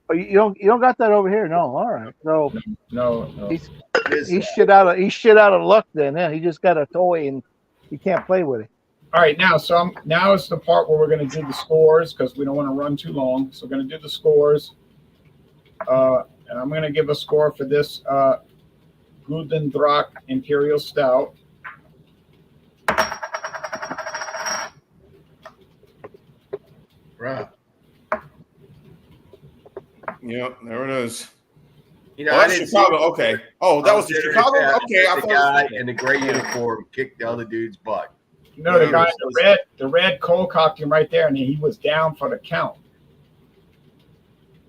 Speaker 4: Oh, you don't got that over here? No. All right. So
Speaker 1: No.
Speaker 4: he's shit out of luck then. Yeah, he just got a toy and he can't play with it.
Speaker 1: All right, now now it's the part where we're going to do the scores because we don't want to run too long. So we're going to do the scores. And I'm going to give a score for this Gudendrak Imperial Stout.
Speaker 3: Right.
Speaker 2: Yeah, there it is.
Speaker 3: Oh,
Speaker 2: Oh, that's Chicago. Okay. Oh, that was the Chicago. Okay, I
Speaker 3: the
Speaker 2: thought
Speaker 3: guy in the gray uniform kicked the other dude's butt.
Speaker 1: No, the guy in the red cold cocked him right there, and he was down for the count.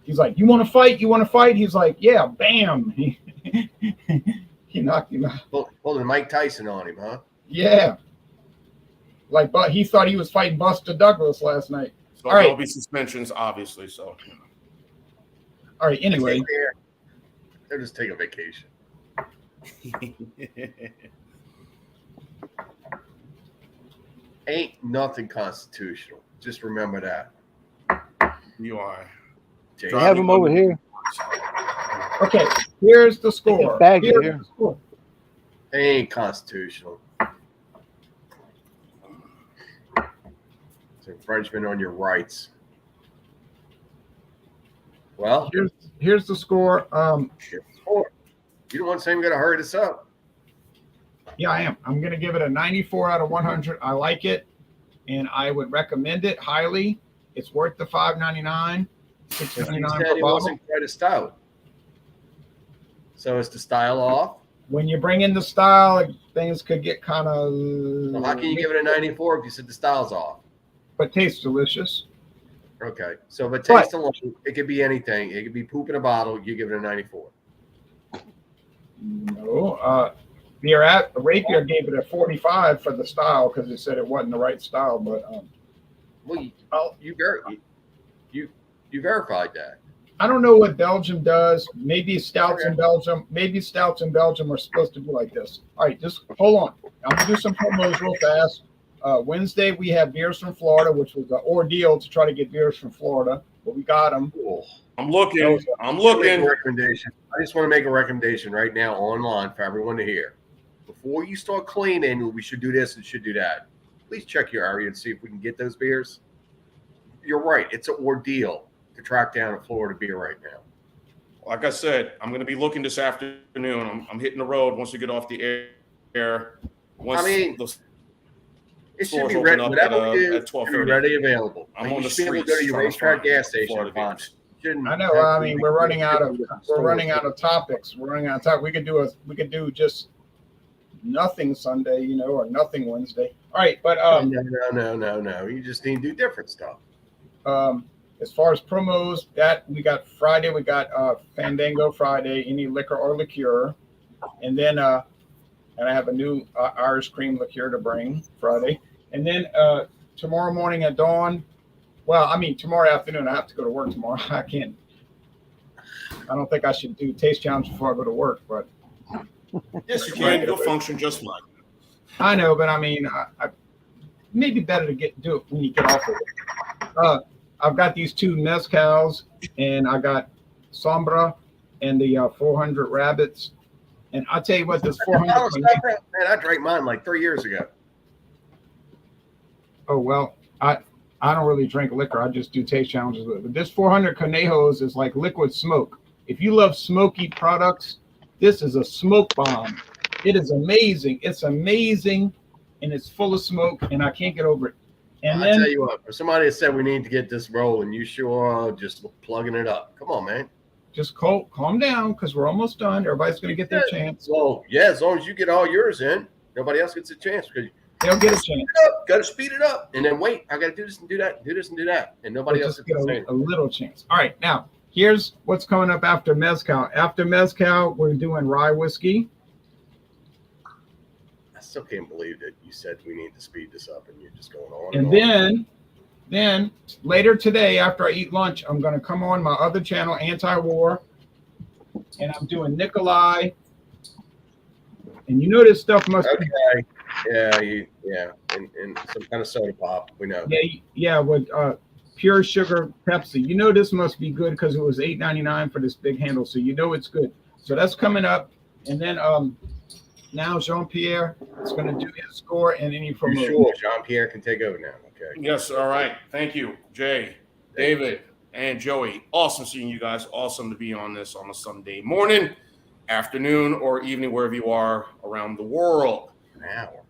Speaker 1: He's like, "You want to fight? You want to fight?" He's like, "Yeah." Bam. He knocked him out.
Speaker 3: Holding Mike Tyson on him, huh?
Speaker 1: Yeah. But he thought he was fighting Buster Douglas last night.
Speaker 2: So
Speaker 1: All right.
Speaker 2: there'll be suspensions, obviously. So.
Speaker 1: All right. Anyway.
Speaker 3: They'll just take a vacation. Ain't nothing constitutional. Just remember that.
Speaker 2: You are.
Speaker 3: Jason.
Speaker 4: I have him over here.
Speaker 1: Okay. Here's the score.
Speaker 4: Bag it
Speaker 1: Here's
Speaker 4: here.
Speaker 1: the score.
Speaker 3: They ain't constitutional. It's infringement on your rights. Well,
Speaker 1: Here's the score.
Speaker 3: you don't want to say we got to hurry this up.
Speaker 1: Yeah, I am. I'm going to give it a 94 out of 100. I like it, and I would recommend it highly. It's worth the $5.99,
Speaker 3: But you
Speaker 1: $6.99
Speaker 3: said
Speaker 1: per
Speaker 3: it
Speaker 1: bottle.
Speaker 3: wasn't quite a stout. So is the style off?
Speaker 1: When you bring in the style, things could get kind of.
Speaker 3: So how can you give it a 94 if you said the style's off?
Speaker 1: But tastes delicious.
Speaker 3: Okay. So but taste alone, it could be anything. It could be poop in a bottle. You give it a 94.
Speaker 1: No, Rapier gave it a 45 for the style because it said it wasn't the right style. But
Speaker 3: well, you verified that.
Speaker 1: I don't know what Belgium does. Maybe stouts in Belgium. Maybe stouts in Belgium are supposed to be like this. All right, just hold on. I'm gonna do some promos real fast. Wednesday we have beers from Florida, which was an ordeal to try to get beers from Florida, but we got them.
Speaker 3: Cool.
Speaker 2: I'm looking. I'm
Speaker 3: Make a
Speaker 2: looking.
Speaker 3: recommendation. I just want to make a recommendation right now online for everyone to hear. Before you start cleaning, we should do this and should do that. Please check your area and see if we can get those beers. You're right. It's an ordeal to track down a Florida beer right now.
Speaker 2: Like I said, I'm going to be looking this afternoon. I'm hitting the road once we get off the air. Once
Speaker 3: it should be ready. Whatever we do,
Speaker 2: at 12:30.
Speaker 3: Ready, available.
Speaker 2: I'm on the
Speaker 3: streets. You should be able to go to your racetrack gas station and find it.
Speaker 1: I know. I mean, we're running out of topics. We're running out of time. We could do just nothing Sunday, or nothing Wednesday. All right, but
Speaker 3: no. You just need to do different stuff.
Speaker 1: As far as promos, that we got Friday, we got Fandango Friday, any liquor or liqueur, and then and I have a new Irish cream liqueur to bring Friday, and then tomorrow morning at dawn. Well, I mean tomorrow afternoon. I have to go to work tomorrow. I can't. I don't think I should do taste challenge before I go to work, but
Speaker 2: yes, you can. You'll function just fine.
Speaker 1: I know, but I mean, I maybe better to do it when you get off of it. I've got these two mezcals, and I got Sombra and the 400 Rabbits. And I'll tell you what, this 400.
Speaker 3: Man, I drank mine like 3 years ago.
Speaker 1: Oh well, I don't really drink liquor. I just do taste challenges with it. But this 400 Conejos is like liquid smoke. If you love smoky products, this is a smoke bomb. It is amazing. It's amazing, and it's full of smoke, and I can't get over it. And
Speaker 3: I'll tell you what, for somebody that said we need to get this rolling, you sure are just plugging it up. Come on, man.
Speaker 1: Just calm down because we're almost done. Everybody's going to get their chance.
Speaker 3: Well, yeah, as long as you get all yours in, nobody else gets a chance because
Speaker 1: they'll get a chance.
Speaker 3: Got to speed it up, and then wait. I got to do this and do that, do this and do that, and nobody else
Speaker 1: gets a little chance. All right, now here's what's coming up after mezcal. After mezcal, we're doing rye whiskey.
Speaker 3: I still can't believe that you said we need to speed this up, and you're just going on.
Speaker 1: And then later today, after I eat lunch, I'm going to come on my other channel, Anti-War, and I'm doing Nikolai. And this stuff must
Speaker 3: be yeah, and some kind of soda pop. We know.
Speaker 1: Yeah, with pure sugar Pepsi. This must be good because it was $8.99 for this big handle, so it's good. So that's coming up, and then now Jean-Pierre is going to do his score and any promotion.
Speaker 3: Sure, Jean-Pierre can take over now. Okay.
Speaker 2: Yes. All right. Thank you, Jay, David, and Joey. Awesome seeing you guys. Awesome to be on this on a Sunday morning, afternoon, or evening, wherever you are around the world.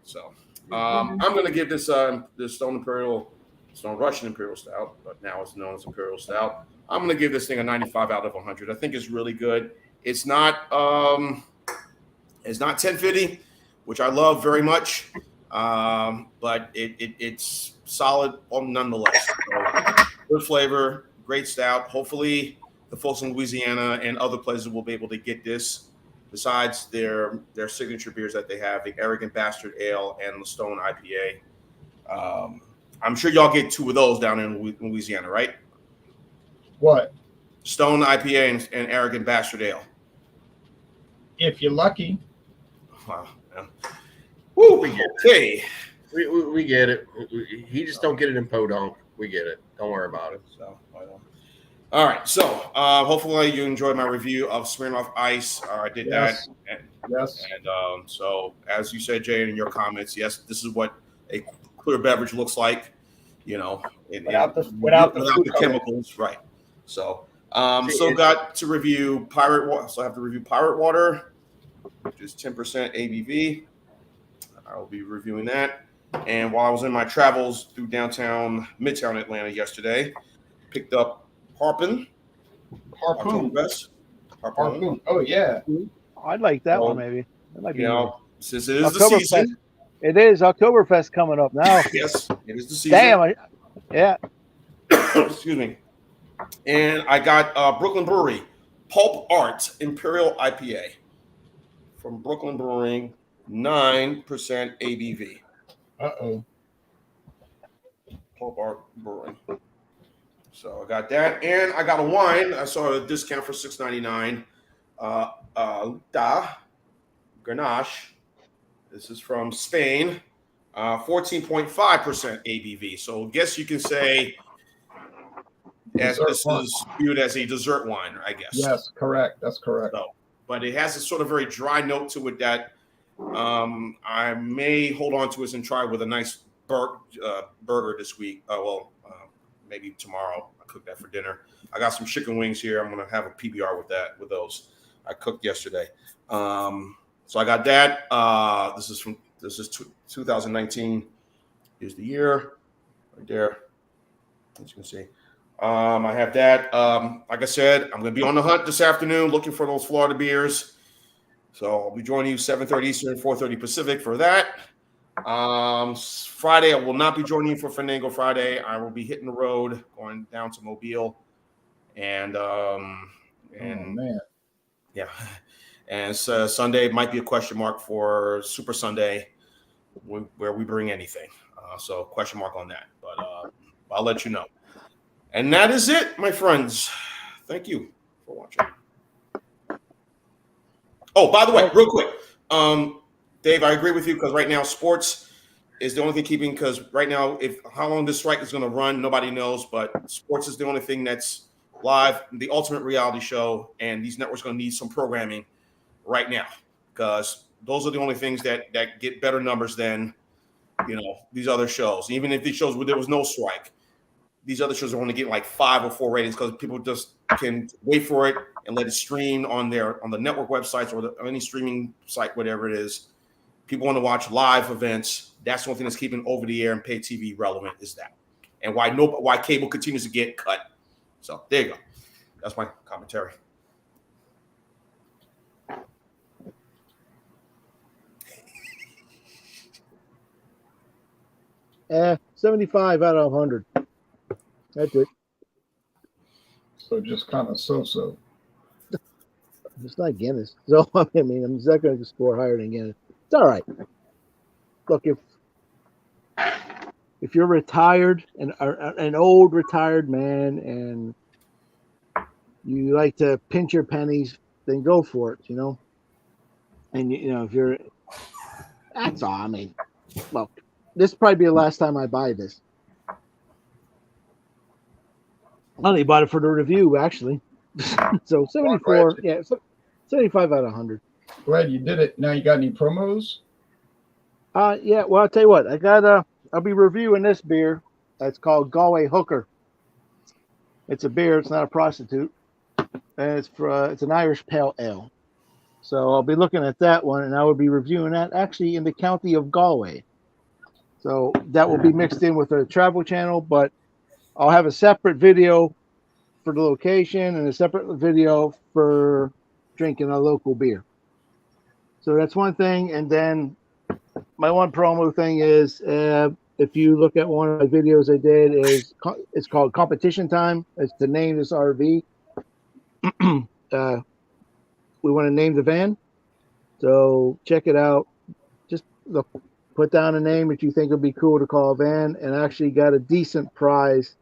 Speaker 2: So I'm going to give this Stone Russian Imperial Stout, but now it's known as Imperial Stout. I'm going to give this thing a 95 out of 100. I think it's really good. It's not 1050, which I love very much, but it's solid nonetheless. So, good flavor, great stout. Hopefully, the folks in Louisiana and other places will be able to get this. Besides their signature beers that they have, the Arrogant Bastard Ale and the Stone IPA. I'm sure y'all get two of those down in Louisiana, right?
Speaker 1: What?
Speaker 2: Stone IPA and Arrogant Bastard Ale.
Speaker 1: If you're lucky.
Speaker 2: Wow. Yeah. Woo, okay.
Speaker 3: We get it. He just don't get it in Podunk. We get it. Don't worry about it.
Speaker 2: So, all right. So, hopefully you enjoyed my review of Smirnoff Ice. I did that.
Speaker 1: Yes.
Speaker 2: And so, as you said, Jay, in your comments, yes, this is what a clear beverage looks like. Without the
Speaker 1: chemicals,
Speaker 2: right? So, So got to review Pirate Water. So I have to review Pirate Water, which is 10% ABV. I will be reviewing that. And while I was in my travels through Midtown Atlanta yesterday, picked up Harpoon.
Speaker 1: Harpoon. Oh yeah.
Speaker 4: I'd like that
Speaker 2: So,
Speaker 4: one maybe. That might be
Speaker 2: You
Speaker 4: nice.
Speaker 2: know, since it is the
Speaker 4: Oktoberfest.
Speaker 2: season.
Speaker 4: It is Oktoberfest coming up now.
Speaker 2: Yes, it is the season.
Speaker 4: Damn. Yeah.
Speaker 2: Excuse me. And I got Brooklyn Brewery Pulp Art Imperial IPA from Brooklyn Brewing, 9% ABV.
Speaker 1: Uh-oh.
Speaker 2: Pulp Art Brewing. So I got that, and I got a wine. I saw a discount for $6.99. Da Grenache. This is from Spain, 14.5% ABV. So I guess you can say as this is viewed as a dessert wine, I guess.
Speaker 1: Yes, correct. That's correct.
Speaker 2: So, but it has a sort of very dry note to it that I may hold on to it and try with a nice burger this week. Maybe tomorrow. I cooked that for dinner. I got some chicken wings here. I'm gonna have a PBR with those. I cooked yesterday. So I got that. This is 2019. Here's the year right there. As you can see. I have that. Like I said, I'm going to be on the hunt this afternoon looking for those Florida beers. So I'll be joining you 7:30 Eastern, 4:30 Pacific for that. Friday, I will not be joining you for Fandango Friday. I will be hitting the road, going down to Mobile. And
Speaker 1: oh, man.
Speaker 2: Yeah. And so Sunday might be a question mark for Super Sunday, where we bring anything. So question mark on that. But I'll let you know. And that is it, my friends. Thank you for watching. Oh, by the way, real quick, Dave, I agree with you because right now sports is the only thing keeping. Because right now, how long this strike is going to run, nobody knows. But sports is the only thing that's live, the ultimate reality show, and these networks are going to need some programming right now because those are the only things that get better numbers than these other shows. Even if these shows where there was no strike, these other shows are only getting like 5 or 4 ratings because people just can wait for it and let it stream on the network websites or any streaming site, whatever it is. People want to watch live events. That's the only thing that's keeping over the air and pay TV relevant is that, and why cable continues to get cut. So there you go. That's my commentary.
Speaker 4: Yeah, 75 out of 100. That's it.
Speaker 1: So just kind of so.
Speaker 4: It's not Guinness. So, I mean, I'm not going to score higher than Guinness. It's all right. Look, if you're retired and an old retired man and you like to pinch your pennies, then go for it, And, if you're – that's all. I mean, look, this will probably be the last time I buy this. I only bought it for the review, actually. So 74, yeah, 75 out of 100.
Speaker 1: Glad you did it. Now you got any promos?
Speaker 4: Yeah. Well, I'll tell you what. I'll be reviewing this beer. It's called Galway Hooker. It's a beer. It's not a prostitute, and it's an Irish Pale Ale. So I'll be looking at that one, and I will be reviewing that actually in the county of Galway. So that will be mixed in with a Travel Channel, but I'll have a separate video for the location and a separate video for drinking a local beer. So that's one thing. And then my one promo thing is, if you look at one of my videos I did, it's called Competition Time. It's to name this RV. We want to name the van. So check it out. Just look, put down a name that you think would be cool to call a van, and actually got a decent prize.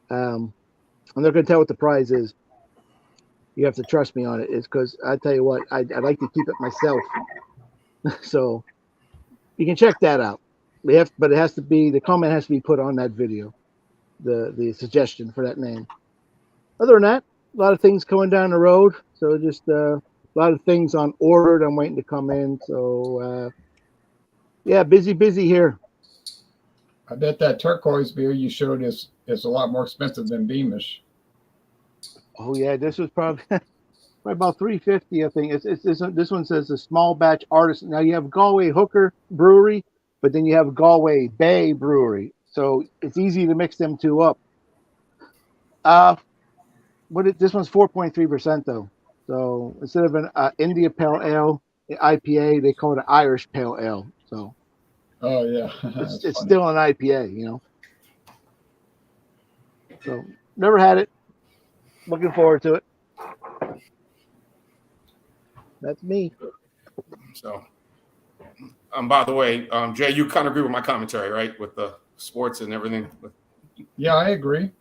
Speaker 4: I'm not going to tell what the prize is. You have to trust me on it. It's because I tell you what, I like to keep it myself. So you can check that out. But it has to be, the comment has to be put on that video, the suggestion for that name. Other than that, a lot of things coming down the road. So just a lot of things on order that I'm waiting to come in. So yeah, busy here.
Speaker 1: I bet that turquoise beer you showed is a lot more expensive than Beamish.
Speaker 4: Oh yeah, this was probably about 350. I think it's this one says a small batch artist. Now you have Galway Hooker Brewery, but then you have Galway Bay Brewery, so it's easy to mix them two up. This one's 4.3% though. So instead of an India Pale Ale IPA, they call it an Irish Pale Ale. So
Speaker 1: Oh yeah,
Speaker 4: it's still an IPA, you know. So never had it. Looking forward to it. That's me.
Speaker 2: So, by the way, Jay, you kind of agree with my commentary, right? With the sports and everything.
Speaker 1: Yeah, I agree.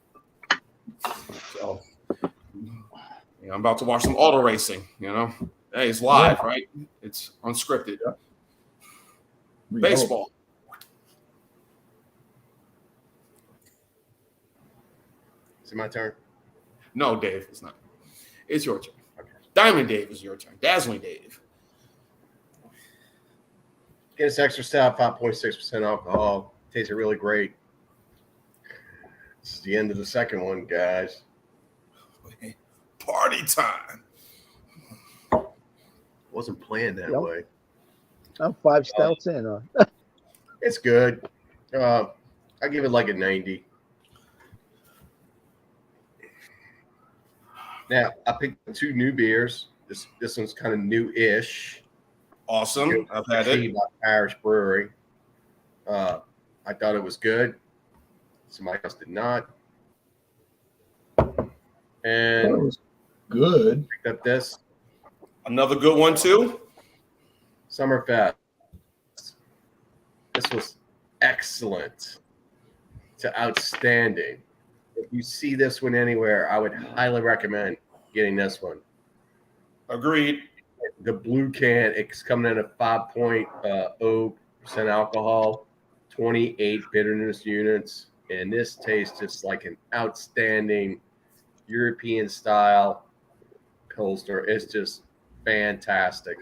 Speaker 2: So, I'm about to watch some auto racing. Hey, it's live, right? It's unscripted.
Speaker 1: Yeah.
Speaker 2: Baseball.
Speaker 3: Is it my turn?
Speaker 2: No, Dave, it's not. It's your turn. Okay. Diamond Dave is your turn. Dazzling Dave.
Speaker 3: Guinness Extra Stout, 5.6% alcohol. Tasted really great. This is the end of the second one, guys.
Speaker 2: Party time.
Speaker 3: Wasn't planned that way.
Speaker 4: I'm 5 stouts in.
Speaker 3: It's good. I give it like a 90. Now, I picked 2 new beers. This one's kind of new-ish.
Speaker 2: Awesome. I've had it.
Speaker 3: Irish Brewery. I thought it was good. Somebody else did not. And
Speaker 1: That was good.
Speaker 3: picked up this
Speaker 2: Another good one, too.
Speaker 3: Summerfest. This was excellent to outstanding. If you see this one anywhere, I would highly recommend getting this one.
Speaker 2: Agreed.
Speaker 3: The blue can, it's coming in at 5.0% alcohol, 28 bitterness units, and this tastes just like an outstanding European style Pilsner. It's just fantastic.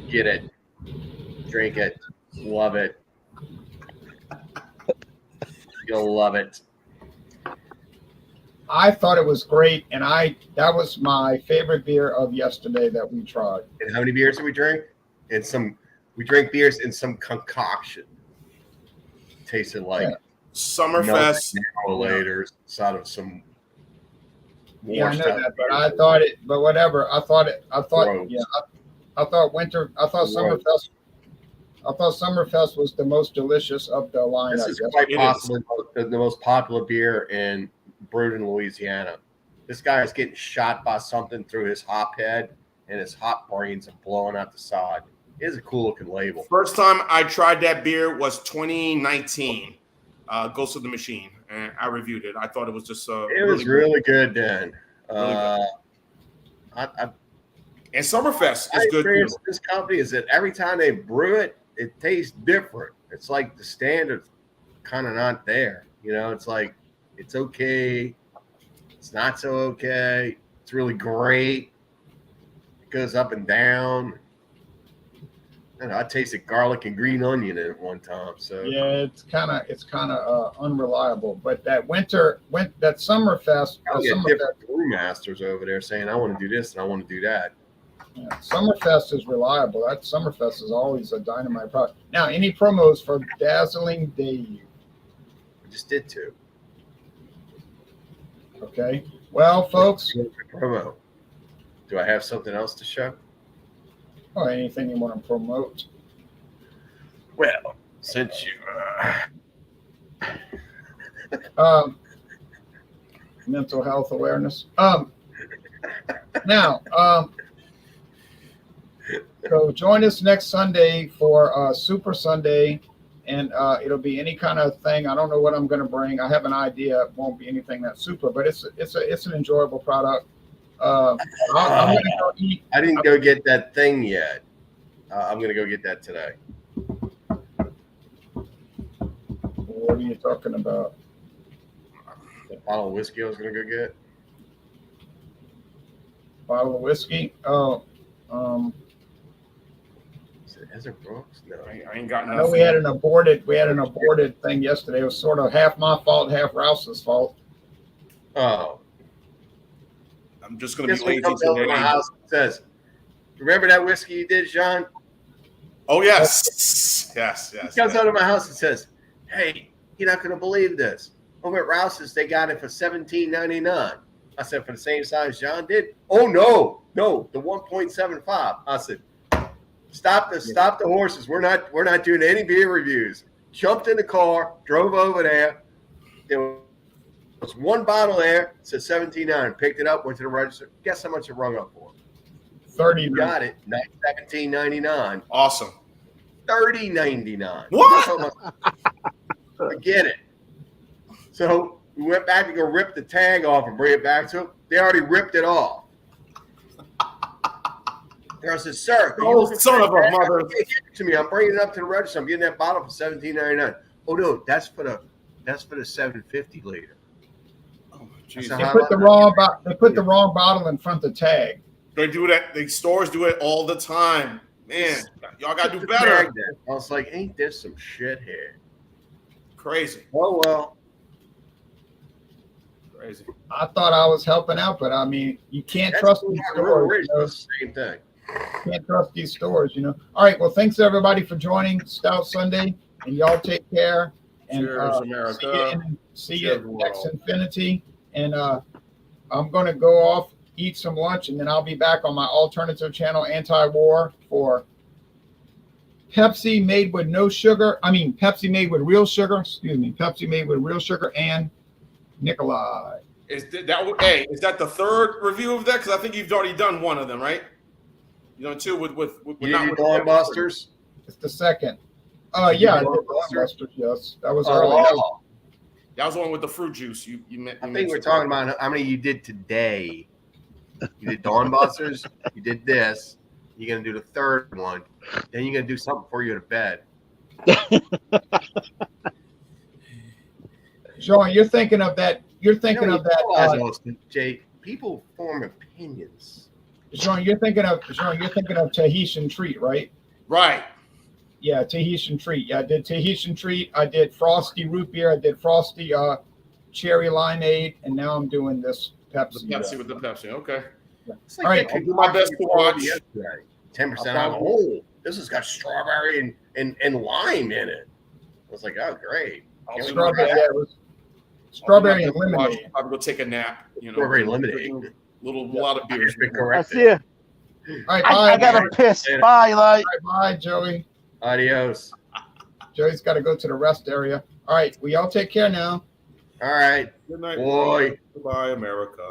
Speaker 3: Get it, drink it, love it. You'll love it.
Speaker 1: I thought it was great, and that was my favorite beer of yesterday that we tried.
Speaker 3: And how many beers did we drink? We drank beers in some concoction. Tasted like
Speaker 2: Summerfest.
Speaker 3: later, out of some.
Speaker 1: Yeah, I know that, but I thought it. But whatever, I thought.
Speaker 3: Gross.
Speaker 1: Yeah, I thought Summerfest. I thought Summerfest was the most delicious of the lineup.
Speaker 3: This is quite possibly the most popular beer in brewed in Louisiana. This guy is getting shot by something through his hop head, and his hop brains are blowing out the side. It is a cool looking label.
Speaker 2: First time I tried that beer was 2019. Ghost of the Machine, and I reviewed it. I thought it was just
Speaker 3: It was really good then.
Speaker 2: Really good.
Speaker 3: And
Speaker 2: Summerfest
Speaker 3: my
Speaker 2: is good
Speaker 3: experience
Speaker 2: too.
Speaker 3: with this company is that every time they brew it, it tastes different. It's like the standard's kind of not there. It's like it's okay, it's not so okay, it's really great. It goes up and down. I tasted garlic and green onion in it one time. So
Speaker 1: Yeah, it's kind of unreliable. But that Summerfest,
Speaker 3: different brewmasters over there saying, I want to do this and I want to do that.
Speaker 1: Yeah, Summerfest is reliable. That Summerfest is always a dynamite product. Now, any promos for Dazzling Dave?
Speaker 3: I just did 2.
Speaker 1: Okay. Well, folks,
Speaker 3: Promo. Do I have something else to show?
Speaker 1: or anything you want to promote?
Speaker 3: Well, since you
Speaker 1: Mental health awareness. Now, so join us next Sunday for Super Sunday, and it'll be any kind of thing. I don't know what I'm going to bring. I have an idea. It won't be anything that's super, but it's an enjoyable product. I'm going to go eat.
Speaker 3: I didn't go get that thing yet. I'm going to go get that today.
Speaker 1: What are you talking about?
Speaker 3: The bottle of whiskey I was going to go get.
Speaker 1: Bottle of whiskey? Oh,
Speaker 3: Is it Ezra Brooks? No.
Speaker 2: I ain't got
Speaker 1: I know
Speaker 2: nothing.
Speaker 1: we had an aborted thing yesterday. It was sort of half my fault, half Rouse's fault.
Speaker 3: Oh.
Speaker 2: I'm just going to
Speaker 3: This
Speaker 2: be
Speaker 3: one
Speaker 2: lazy
Speaker 3: comes over to my
Speaker 2: today.
Speaker 3: house and says, "Remember that whiskey you did, John?"
Speaker 2: Oh, yes. Yes.
Speaker 3: He comes out of my house and says, "Hey, you're not going to believe this. Over at Rouse's, they got it for $17.99." I said, "For the same size John did?" "Oh, no, the 1.75. I said, Stop the horses. We're not doing any beer reviews." Jumped in the car, drove over there. There was one bottle there, said $17.99. Picked it up, went to the register. Guess how much it rung up for?
Speaker 1: 30.
Speaker 3: Got it, $17.99.
Speaker 2: Awesome.
Speaker 3: $30.99.
Speaker 2: What?
Speaker 3: Forget it. So we went back to go rip the tag off and bring it back to them. They already ripped it off. I said, "Sir,
Speaker 2: Oh, son of a mother."
Speaker 3: Give it to me. I'm bringing it up to the register. I'm getting that bottle for $17.99. "Oh no, that's for the 750 liter."
Speaker 2: Oh, geez.
Speaker 3: So
Speaker 1: They put the wrong bottle in front of the tag.
Speaker 2: They do that. The stores do it all the time. Man, y'all got to do
Speaker 3: The
Speaker 2: better.
Speaker 3: tag then. I was like, "Ain't this some shit here?"
Speaker 2: Crazy.
Speaker 3: Oh well.
Speaker 2: Crazy.
Speaker 1: I thought I was helping out, but I mean, you can't
Speaker 3: That's
Speaker 1: trust
Speaker 3: cool.
Speaker 1: these
Speaker 3: Rural
Speaker 1: stores.
Speaker 3: Ridge
Speaker 1: You know?
Speaker 3: does the same thing.
Speaker 1: Can't trust these stores, you know. All right, well, thanks everybody for joining Stout Sunday, and y'all take care. And
Speaker 2: Cheers, America.
Speaker 1: see you
Speaker 2: Cheers,
Speaker 1: next
Speaker 2: world.
Speaker 1: Infinity. And I'm gonna go off, eat some lunch, and then I'll be back on my alternative channel, Anti-War, for Pepsi made with no sugar. I mean, Pepsi made with real sugar. Excuse me, Pepsi made with real sugar and Nikolai.
Speaker 2: Is that the third review of that? Because I think you've already done one of them, right? You done two with
Speaker 3: You
Speaker 2: not
Speaker 3: did
Speaker 2: with
Speaker 3: Dawn Busters?
Speaker 1: It's the second. Yeah, I did Blockbusters. Yes, that was early.
Speaker 3: Oh,
Speaker 2: That was the one with the fruit juice. You
Speaker 3: I think we're talking about how many you did today. You did Dawn Busters. You did this. You're gonna do the third one. Then you're gonna do something before you go to bed.
Speaker 1: Sean, you're thinking of that. You're thinking of that.
Speaker 3: Jay, people form opinions.
Speaker 1: Sean, you're thinking of Tahitian Treat, right?
Speaker 2: Right.
Speaker 1: Yeah, Tahitian Treat. Yeah, I did Tahitian Treat. I did Frosty Root Beer. I did Frosty Cherry Limeade, and now I'm doing this Pepsi.
Speaker 2: The Pepsi with the Pepsi. Okay.
Speaker 3: It's
Speaker 1: All right,
Speaker 2: I'll do my best to watch.
Speaker 3: 10% on. Oh, this has got strawberry and lime in it. I was like, oh, great.
Speaker 2: I'll do my
Speaker 1: Strawberry,
Speaker 2: best.
Speaker 1: yeah, it was strawberry
Speaker 2: I'll
Speaker 1: and
Speaker 2: do my best to watch.
Speaker 1: lemonade.
Speaker 2: I'll go take a nap. You know,
Speaker 3: Strawberry lemonade.
Speaker 2: A lot of
Speaker 3: I
Speaker 2: beers.
Speaker 3: just been
Speaker 6: I
Speaker 3: corrected.
Speaker 6: see you.
Speaker 1: All right, bye.
Speaker 6: I gotta piss. Bye, like.
Speaker 1: Bye, Joey.
Speaker 3: Adios.
Speaker 1: Joey's got to go to the rest area. All right, we all take care now.
Speaker 3: All right.
Speaker 2: Good night.
Speaker 3: Boy.
Speaker 2: Goodbye, America.